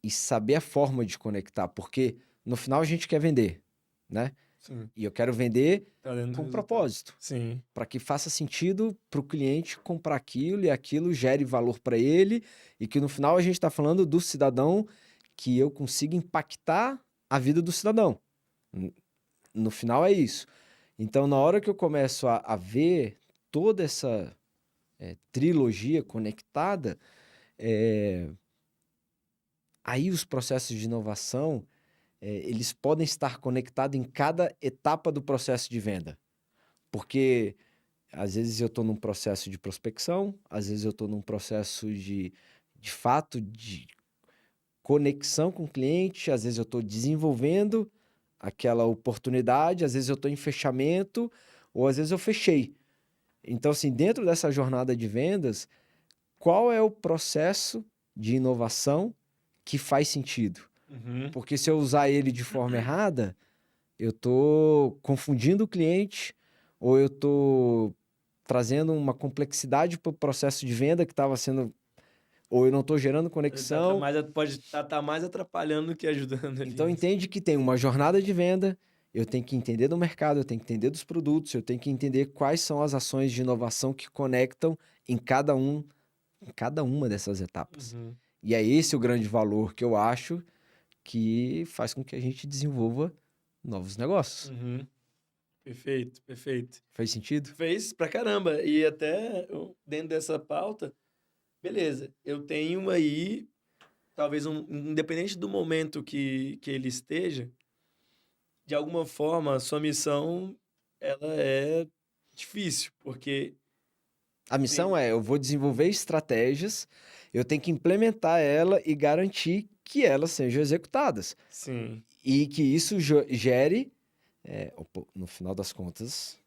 e saber a forma de conectar, porque no final a gente quer vender, né? Sim. E eu quero vender Tá dando com resultado. propósito, Sim. para que faça sentido para o cliente comprar aquilo e aquilo gere valor para ele e que no final a gente está falando do cidadão, que eu consiga impactar a vida do cidadão. No final é isso. Então, na hora que eu começo a ver toda essa trilogia conectada, aí os processos de inovação, eles podem estar conectados em cada etapa do processo de venda. Porque às vezes eu estou num processo de prospecção, às vezes eu estou num processo de fato, de conexão com o cliente, às vezes eu estou desenvolvendo aquela oportunidade, às vezes eu estou em fechamento, ou às vezes eu fechei. Então, assim, dentro dessa jornada de vendas, qual é o processo de inovação que faz sentido? Uhum. Porque se eu usar ele de forma errada, eu estou confundindo o cliente ou eu estou trazendo uma complexidade para o processo de venda que estava sendo... Ou eu não estou gerando conexão. Pode estar mais atrapalhando do que ajudando ali. Então, entende que tem uma jornada de venda, eu tenho que entender do mercado, eu tenho que entender dos produtos, eu tenho que entender quais são as ações de inovação que conectam em cada uma dessas etapas. Uhum. E é esse o grande valor que eu acho que faz com que a gente desenvolva novos negócios. Uhum. Perfeito, perfeito. Faz sentido? Fez pra caramba. E até dentro dessa pauta, beleza, eu tenho aí, talvez, independente do momento que ele esteja, de alguma forma, a sua missão, ela é difícil, porque... A missão eu vou desenvolver estratégias, eu tenho que implementar ela e garantir que elas sejam executadas. Sim. E que isso gere, no final das contas,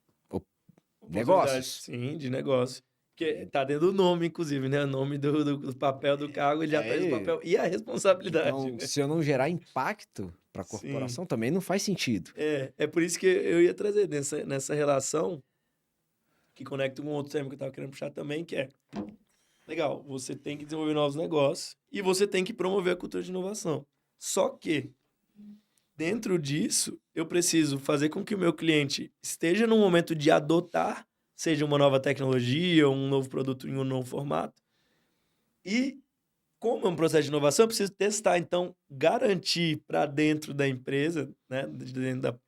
negócios. Sim, de negócio. Porque tá dentro do nome, inclusive, né? O nome do papel do cargo, ele já traz o papel e a responsabilidade. Então, né? se eu não gerar impacto para a corporação, também não faz sentido. É por isso que eu ia trazer nessa relação, que conecta com outro termo que eu tava querendo puxar também, que é, legal, você tem que desenvolver novos negócios e você tem que promover a cultura de inovação. Só que, dentro disso, eu preciso fazer com que o meu cliente esteja no momento de adotar, seja uma nova tecnologia, um novo produto em um novo formato. E, como é um processo de inovação, eu preciso testar. Então, garantir para dentro da empresa, né,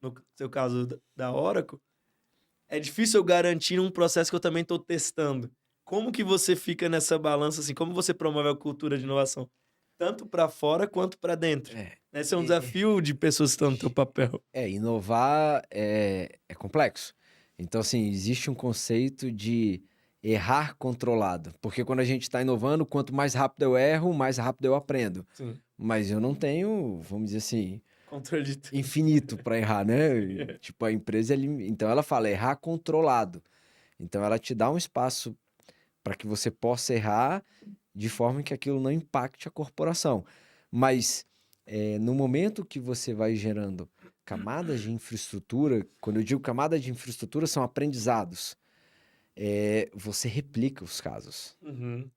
no seu caso da Oracle, é difícil eu garantir um processo que eu também estou testando. Como que você fica nessa balança, assim? Como você promove a cultura de inovação? Tanto para fora quanto para dentro. Esse é um desafio de pessoas que estão no teu papel. Inovar é complexo. Então, assim, existe um conceito de errar controlado. Porque quando a gente está inovando, quanto mais rápido eu erro, mais rápido eu aprendo. Sim. Mas eu não tenho, vamos dizer assim, Controle de tudo. infinito para errar, né? E, tipo, a empresa, então ela fala errar controlado. Então ela te dá um espaço para que você possa errar de forma que aquilo não impacte a corporação. Mas no momento que você vai gerando camadas de infraestrutura, quando eu digo camadas de infraestrutura, são aprendizados. Você replica os casos. Uhum.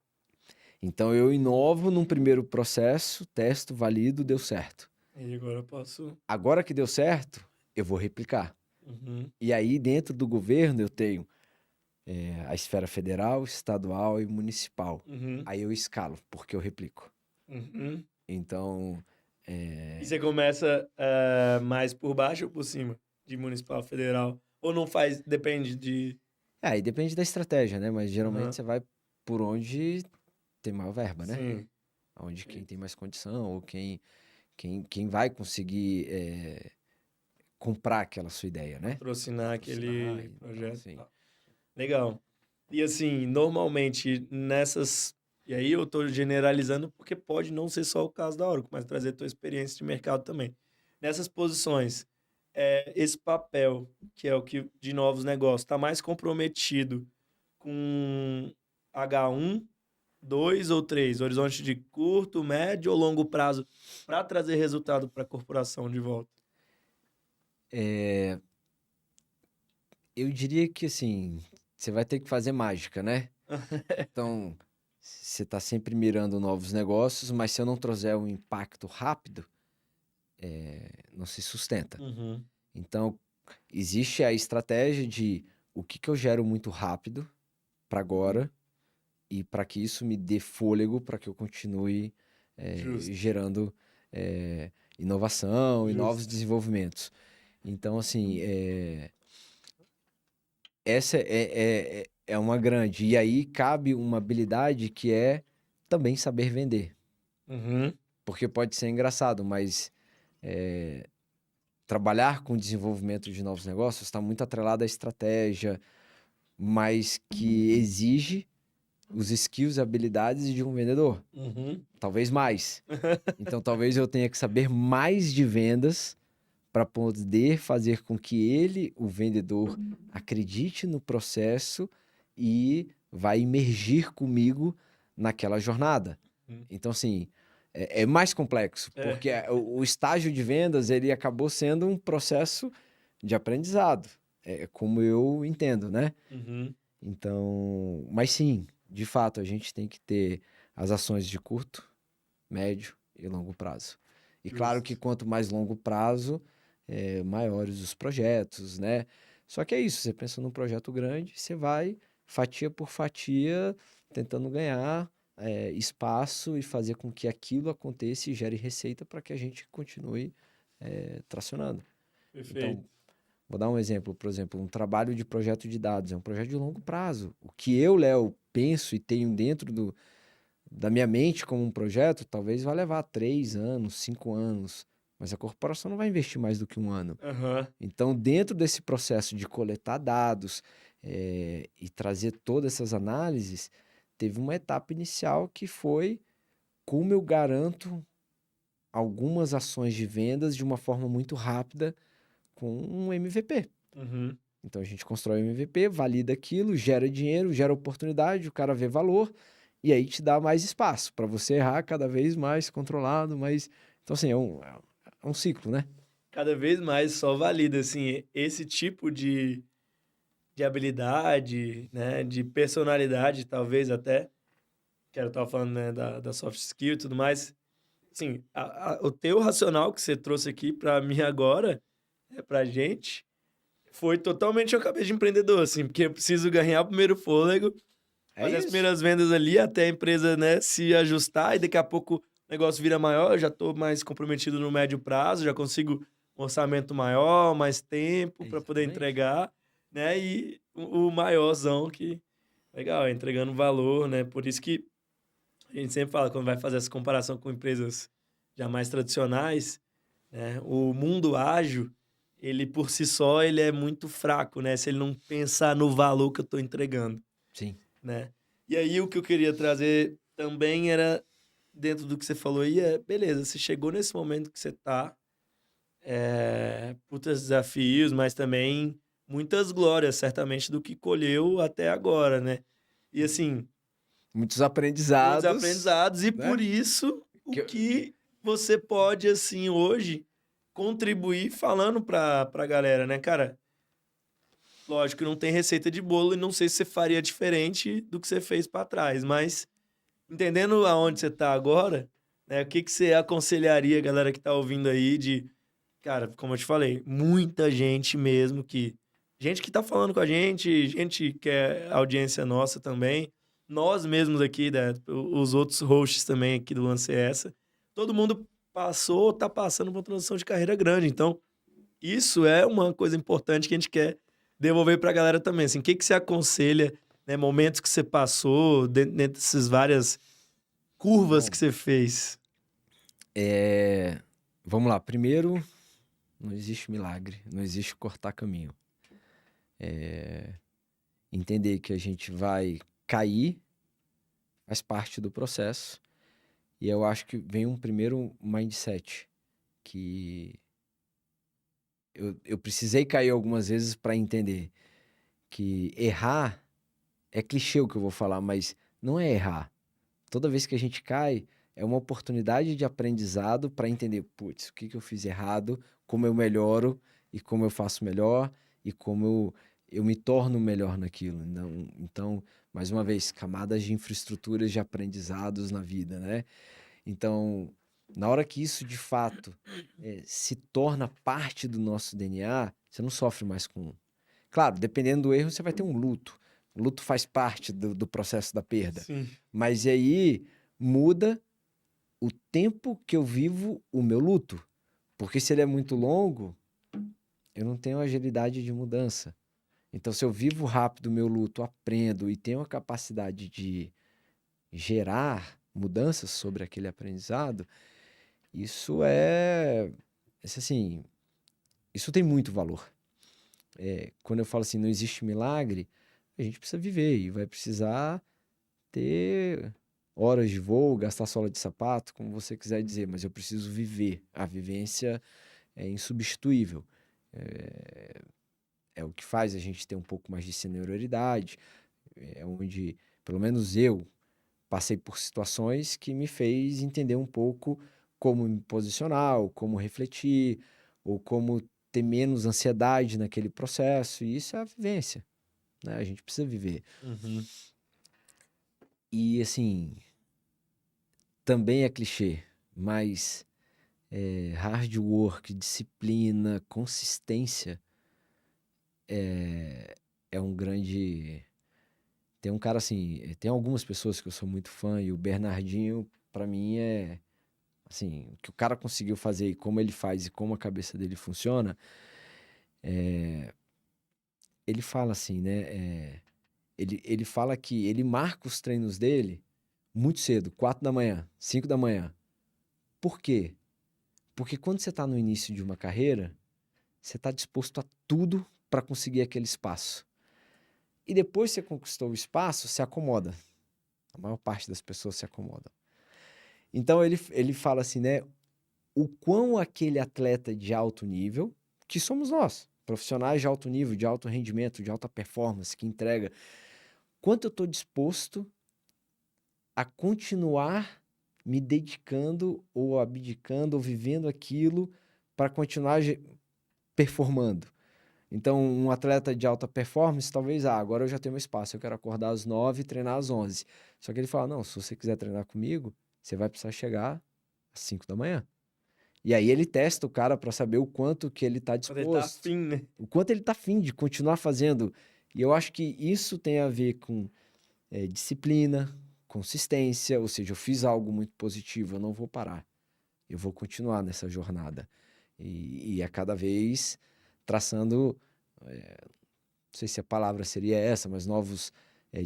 Então eu inovo num primeiro processo, testo, valido, deu certo. E agora eu posso... Agora que deu certo, eu vou replicar. Uhum. E aí dentro do governo eu tenho a esfera federal, estadual e municipal. Uhum. Aí eu escalo, porque eu replico. Uhum. Então, E você começa mais por baixo ou por cima? De municipal, federal? Ou não faz... Depende de... aí depende da estratégia, né? Mas geralmente Aham. você vai por onde tem maior verba, né? Sim. Onde quem tem mais condição ou quem vai conseguir comprar aquela sua ideia, né? Patrocinar Patrocinar aquele e tal, projeto. assim. Legal. E assim, normalmente nessas. E aí eu tô generalizando porque pode não ser só o caso da Oracle, mas trazer a tua experiência de mercado também. Nessas posições, esse papel, que é o que de novos negócios, está mais comprometido com H1, 2 ou 3, horizonte de curto, médio ou longo prazo, para trazer resultado para a corporação de volta. Eu diria que assim, você vai ter que fazer mágica, né? Então, você está sempre mirando novos negócios, mas se eu não trouxer um impacto rápido, não se sustenta. Uhum. Então, existe a estratégia de o que eu gero muito rápido para agora e para que isso me dê fôlego para que eu continue Justo. gerando inovação e novos Justo. desenvolvimentos. Então, assim, essa é uma grande. E aí cabe uma habilidade que é também saber vender. Uhum. Porque pode ser engraçado, mas trabalhar com desenvolvimento de novos negócios está muito atrelado à estratégia, mas que exige os skills e habilidades de um vendedor. Uhum. Talvez mais. Então, talvez eu tenha que saber mais de vendas para poder fazer com que ele, o vendedor, acredite no processo e vai imergir comigo naquela jornada. Uhum. Então, assim, é mais complexo, porque o estágio de vendas, ele acabou sendo um processo de aprendizado, como eu entendo, né? Uhum. Então, mas sim, de fato, a gente tem que ter as ações de curto, médio e longo prazo. E claro que Justo. quanto mais longo prazo, maiores os projetos, né? Só que é isso, você pensa num projeto grande, você vai fatia por fatia tentando ganhar espaço e fazer com que aquilo aconteça e gere receita para que a gente continue tracionando. Perfeito. Então, vou dar um exemplo, por exemplo, um trabalho de projeto de dados, é um projeto de longo prazo. O que eu, Léo, penso e tenho dentro da minha mente como um projeto, talvez vá levar 3 anos, 5 anos, mas a corporação não vai investir mais do que 1 ano. Aham. Então, dentro desse processo de coletar dados e trazer todas essas análises, teve uma etapa inicial que foi como eu garanto algumas ações de vendas de uma forma muito rápida com um MVP. Uhum. Então a gente constrói um MVP, valida aquilo, gera dinheiro, gera oportunidade, o cara vê valor e aí te dá mais espaço para você errar cada vez mais controlado, mas então assim, é um ciclo, né? Cada vez mais só valida, assim, esse tipo de habilidade, né, de personalidade, talvez até, que eu tava falando, né, da soft skill e tudo mais. Assim, o teu racional que você trouxe aqui pra mim agora, pra gente, foi totalmente a cabeça de empreendedor, assim, porque eu preciso ganhar o primeiro fôlego, É fazer as isso. primeiras vendas ali até a empresa, né, se ajustar e daqui a pouco o negócio vira maior, eu já tô mais comprometido no médio prazo, já consigo um orçamento maior, mais tempo para poder Exatamente. entregar, né, e o maiorzão que, legal, entregando valor, né, por isso que a gente sempre fala, quando vai fazer essa comparação com empresas já mais tradicionais, né, o mundo ágil, ele por si só, ele é muito fraco, né, se ele não pensar no valor que eu tô entregando. Sim. né? E aí o que eu queria trazer também era, dentro do que você falou aí, beleza, você chegou nesse momento que você tá, putas desafios, mas também muitas glórias, certamente, do que colheu até agora, né? E assim, Muitos muitos aprendizados, aprendizados, e por né? isso o Que eu- que você pode, assim, hoje contribuir falando pra galera, né, cara? Lógico que não tem receita de bolo e não sei se você faria diferente do que você fez pra trás, mas entendendo aonde você tá agora, né, o que que você aconselharia a galera que tá ouvindo aí de, cara, como eu te falei, muita gente mesmo gente que tá falando com a gente que é audiência nossa também, nós mesmos aqui, né, os outros hosts também aqui do Lance Essa, todo mundo passou, tá passando por uma transição de carreira grande, então isso é uma coisa importante que a gente quer devolver para a galera também. Assim, o que que você aconselha, né, momentos que você passou, dentro dessas várias curvas que Bom, você fez? é... vamos lá. Primeiro, não existe milagre, não existe cortar caminho. Entender que a gente vai cair faz parte do processo. E eu acho que vem um primeiro mindset, que eu precisei cair algumas vezes para entender que errar é clichê o que eu vou falar, mas não é errar. Toda vez que a gente cai, é uma oportunidade de aprendizado para entender, putz, o que que eu fiz errado, como eu melhoro e como eu faço melhor e como eu me torno melhor naquilo. Não, então, mais uma vez, camadas de infraestruturas de aprendizados na vida, né? Então, na hora que isso de fato se torna parte do nosso DNA, você não sofre mais com. Claro, dependendo do erro, você vai ter um luto. O luto faz parte do processo da perda. Sim. Mas e aí muda o tempo que eu vivo o meu luto. Porque se ele é muito longo, eu não tenho agilidade de mudança. Então, se eu vivo rápido o meu luto, aprendo e tenho a capacidade de gerar mudanças sobre aquele aprendizado, isso assim, isso tem muito valor. Quando eu falo assim, não existe milagre, a gente precisa viver e vai precisar ter horas de voo, gastar sola de sapato, como você quiser dizer, mas eu preciso viver. A vivência é insubstituível. É o que faz a gente ter um pouco mais de senioridade, é onde, pelo menos eu, passei por situações que me fez entender um pouco como me posicionar, ou como refletir, ou como ter menos ansiedade naquele processo, e isso é a vivência, né? A gente precisa viver. Uhum. E assim, também é clichê, mas hard work, disciplina, consistência é um grande. Tem um cara assim, tem algumas pessoas que eu sou muito fã, e o Bernardinho, pra mim, assim, o que o cara conseguiu fazer e como ele faz e como a cabeça dele funciona, ele fala assim, né? Ele fala que ele marca os treinos dele muito cedo, 4 da manhã, 5 da manhã. Por quê? Porque quando você está no início de uma carreira, você está disposto a tudo para conseguir aquele espaço. E depois que você conquistou o espaço, se acomoda. A maior parte das pessoas se acomoda. Então ele fala assim, né? O quão aquele atleta de alto nível, que somos nós, profissionais de alto nível, de alto rendimento, de alta performance, que entrega, quanto eu estou disposto a continuar me dedicando ou abdicando ou vivendo aquilo para continuar performando. Então, um atleta de alta performance, talvez, agora eu já tenho um espaço, eu quero acordar às 9 e treinar às 11. Só que ele fala, não, se você quiser treinar comigo, você vai precisar chegar às 5 da manhã. E aí ele testa o cara para saber o quanto que ele está Quando ele tá disposto, afim, né? o quanto ele está afim de continuar fazendo. E eu acho que isso tem a ver com disciplina, consistência, ou seja, eu fiz algo muito positivo, eu não vou parar. Eu vou continuar nessa jornada. E a cada vez traçando, não sei se a palavra seria essa, mas novos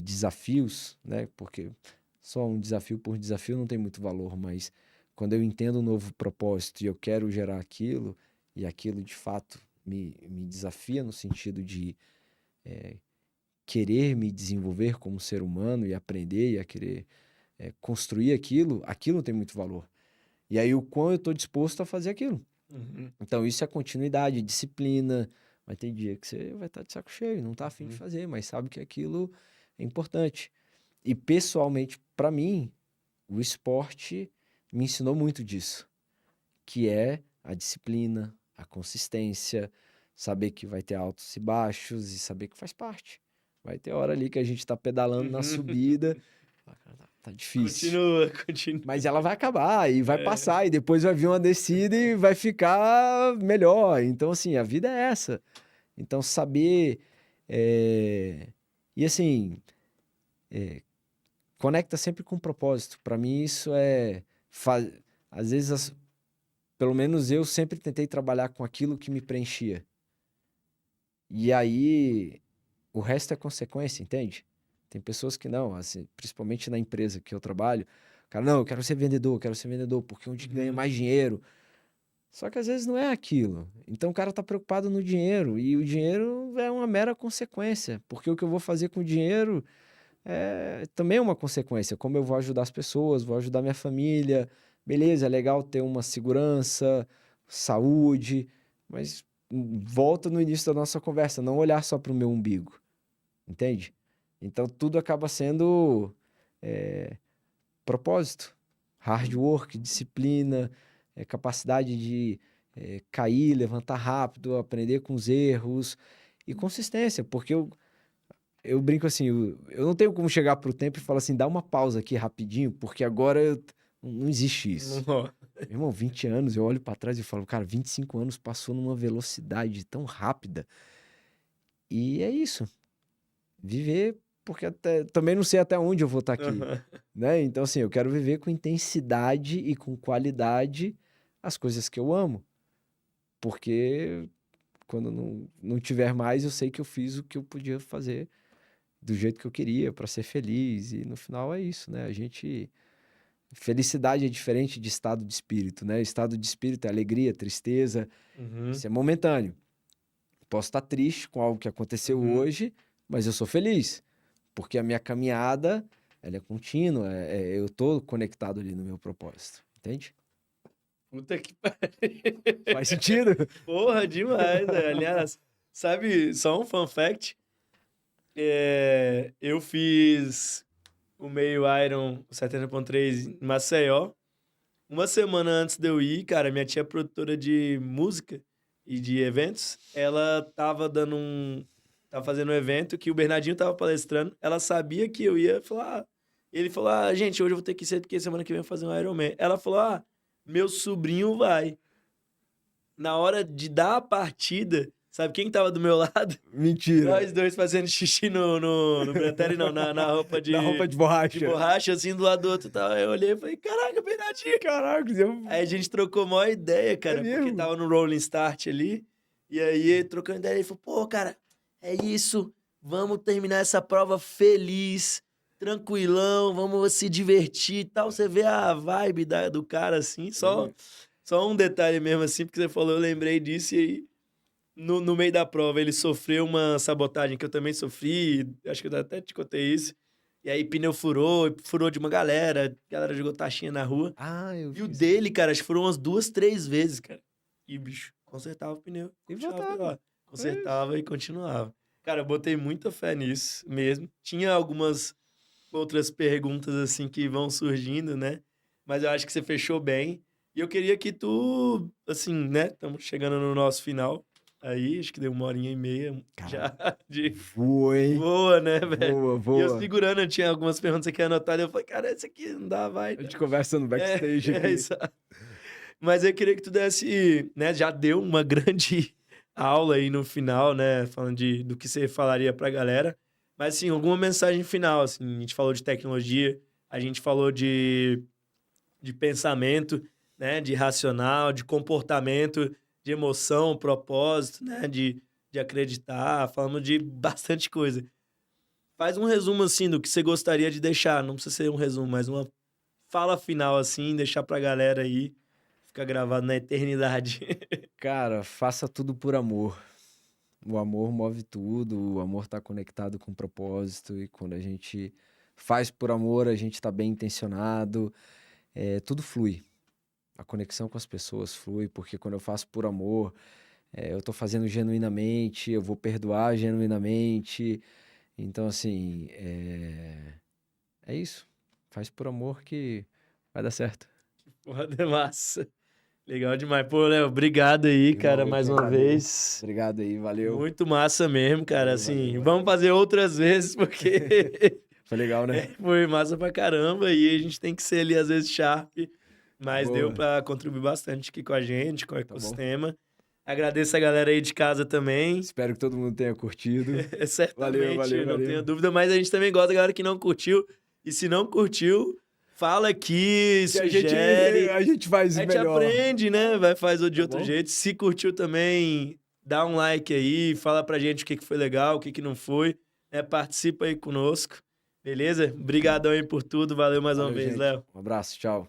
desafios, né? Porque só um desafio por desafio não tem muito valor, mas quando eu entendo um novo propósito e eu quero gerar aquilo, e aquilo de fato me desafia no sentido de querer me desenvolver como ser humano e aprender e a querer construir aquilo tem muito valor. E aí o quão eu estou disposto a fazer aquilo. Uhum. Então isso é continuidade, disciplina. Vai ter dia que você vai estar de saco cheio, não está afim de fazer, mas sabe que aquilo é importante. E pessoalmente, para mim, o esporte me ensinou muito disso, que é a disciplina, a consistência, saber que vai ter altos e baixos e saber que faz parte. Vai ter hora ali que a gente tá pedalando na subida, tá difícil. Continua. Mas ela vai acabar e vai passar e depois vai vir uma descida e vai ficar melhor. Então, assim, a vida é essa. Então, saber... E assim, conecta sempre com o propósito. Para mim, isso é... Às vezes, pelo menos eu sempre tentei trabalhar com aquilo que me preenchia. E aí, o resto é consequência, entende? Tem pessoas que não, assim, principalmente na empresa que eu trabalho, cara, não, eu quero ser vendedor, porque é onde ganha mais dinheiro. Só que às vezes não é aquilo. Então o cara tá preocupado no dinheiro, e o dinheiro é uma mera consequência, porque o que eu vou fazer com o dinheiro é também uma consequência, como eu vou ajudar as pessoas, vou ajudar minha família, beleza, é legal ter uma segurança, saúde, mas volta no início da nossa conversa, não olhar só para o meu umbigo, entende? Então tudo acaba sendo propósito, hard work, disciplina, capacidade de cair, levantar rápido, aprender com os erros e consistência, porque eu brinco assim, eu não tenho como chegar pro tempo e falar assim, dá uma pausa aqui rapidinho, porque agora não existe isso. Meu irmão, 20 anos, eu olho para trás e falo, cara, 25 anos passou numa velocidade tão rápida. E é isso. Viver, porque também não sei até onde eu vou estar aqui, né? Então, assim, eu quero viver com intensidade e com qualidade as coisas que eu amo. Porque quando não tiver mais, eu sei que eu fiz o que eu podia fazer do jeito que eu queria para ser feliz. E no final é isso, né? Felicidade é diferente de estado de espírito, né? Estado de espírito é alegria, tristeza. Isso é momentâneo. Posso estar triste com algo que aconteceu hoje, mas eu sou feliz. Porque a minha caminhada, ela é contínua. Eu tô conectado ali no meu propósito. Entende? Puta que pariu. Faz sentido? Porra, demais, velho. Aliás, sabe, só um fun fact. Eu fiz o meio Iron 70.3 em Maceió. Uma semana antes de eu ir, cara, minha tia é produtora de música e de eventos. Ela tava tava fazendo um evento que o Bernardinho tava palestrando. Ela sabia que eu ia falar. Ele falou: gente, hoje eu vou ter que ser porque semana que vem eu vou fazer um Iron Man. Ela falou: meu sobrinho vai. Na hora de dar a partida, sabe quem tava do meu lado? Mentira. Nós dois fazendo xixi no Bretelle, não, na roupa de... Na roupa de borracha. De borracha, assim, do lado do outro e tal. Aí eu olhei e falei, caraca, Bernardinho. Caraca, Aí a gente trocou maior ideia, cara, porque tava no Rolling Start ali. E aí, trocando ideia, ele falou, pô, cara, é isso. Vamos terminar essa prova feliz, tranquilão, vamos se divertir e tal. Você vê a vibe do cara, assim, só um detalhe mesmo, assim, porque você falou, eu lembrei disso e aí... No meio da prova, ele sofreu uma sabotagem que eu também sofri, acho que eu até te contei isso. E aí, pneu furou de uma galera, a galera jogou taxinha na rua. E o dele, cara, acho que foram umas 2, 3 vezes, cara. E, bicho, consertava o pneu. E voltava. Consertava e continuava. Cara, eu botei muita fé nisso mesmo. Tinha algumas outras perguntas, assim, que vão surgindo, né? Mas eu acho que você fechou bem. E eu queria que tu, assim, né? Estamos chegando no nosso final. Aí, acho que deu 1h30 já de... Voa, hein? Voa, né, velho? Voa. E eu segurando, eu tinha algumas perguntas aqui anotadas. Eu falei, cara, esse aqui não dá, vai. A gente conversa no backstage aqui. Exato. Mas eu queria que tu desse, né? Já deu uma grande aula aí no final, né? Falando do que você falaria pra galera. Mas, assim, alguma mensagem final, assim. A gente falou de tecnologia, a gente falou de pensamento, né? De racional, de comportamento, de emoção, propósito, né? De acreditar, falamos de bastante coisa. Faz um resumo, assim, do que você gostaria de deixar. Não precisa ser um resumo, mas uma fala final, assim, deixar pra galera aí. Ficar gravado na eternidade. Cara, faça tudo por amor. O amor move tudo, o amor tá conectado com o propósito, e quando a gente faz por amor, a gente tá bem intencionado, tudo flui. A conexão com as pessoas flui, porque quando eu faço por amor, eu tô fazendo genuinamente, eu vou perdoar genuinamente. Então, assim, é isso. Faz por amor que vai dar certo. Porra, de massa. Legal demais. Pô, Léo, obrigado aí, Irmão, cara, eu mais que uma agradeço. vez. Obrigado aí, valeu. Muito massa mesmo, cara. Valeu, Assim, valeu, vamos valeu. fazer outras vezes, porque Foi legal, né? foi massa pra caramba e a gente tem que ser ali, às vezes, sharp, mas deu Boa. pra contribuir bastante aqui com a gente, com o Tá bom. ecossistema. Agradeço a galera aí de casa também. Espero que todo mundo tenha curtido. Certamente, valeu, não valeu. tenho dúvida, mas a gente também gosta da galera que não curtiu. E se não curtiu, fala aqui, Que sugere. a gente faz A gente melhor. aprende, né? Vai fazer de Tá outro bom? jeito. Se curtiu também, dá um like aí, fala pra gente o que foi legal, o que não foi. Participa aí conosco, beleza? Obrigadão aí por tudo, valeu mais uma Valeu, vez, gente. Léo. Um abraço, tchau.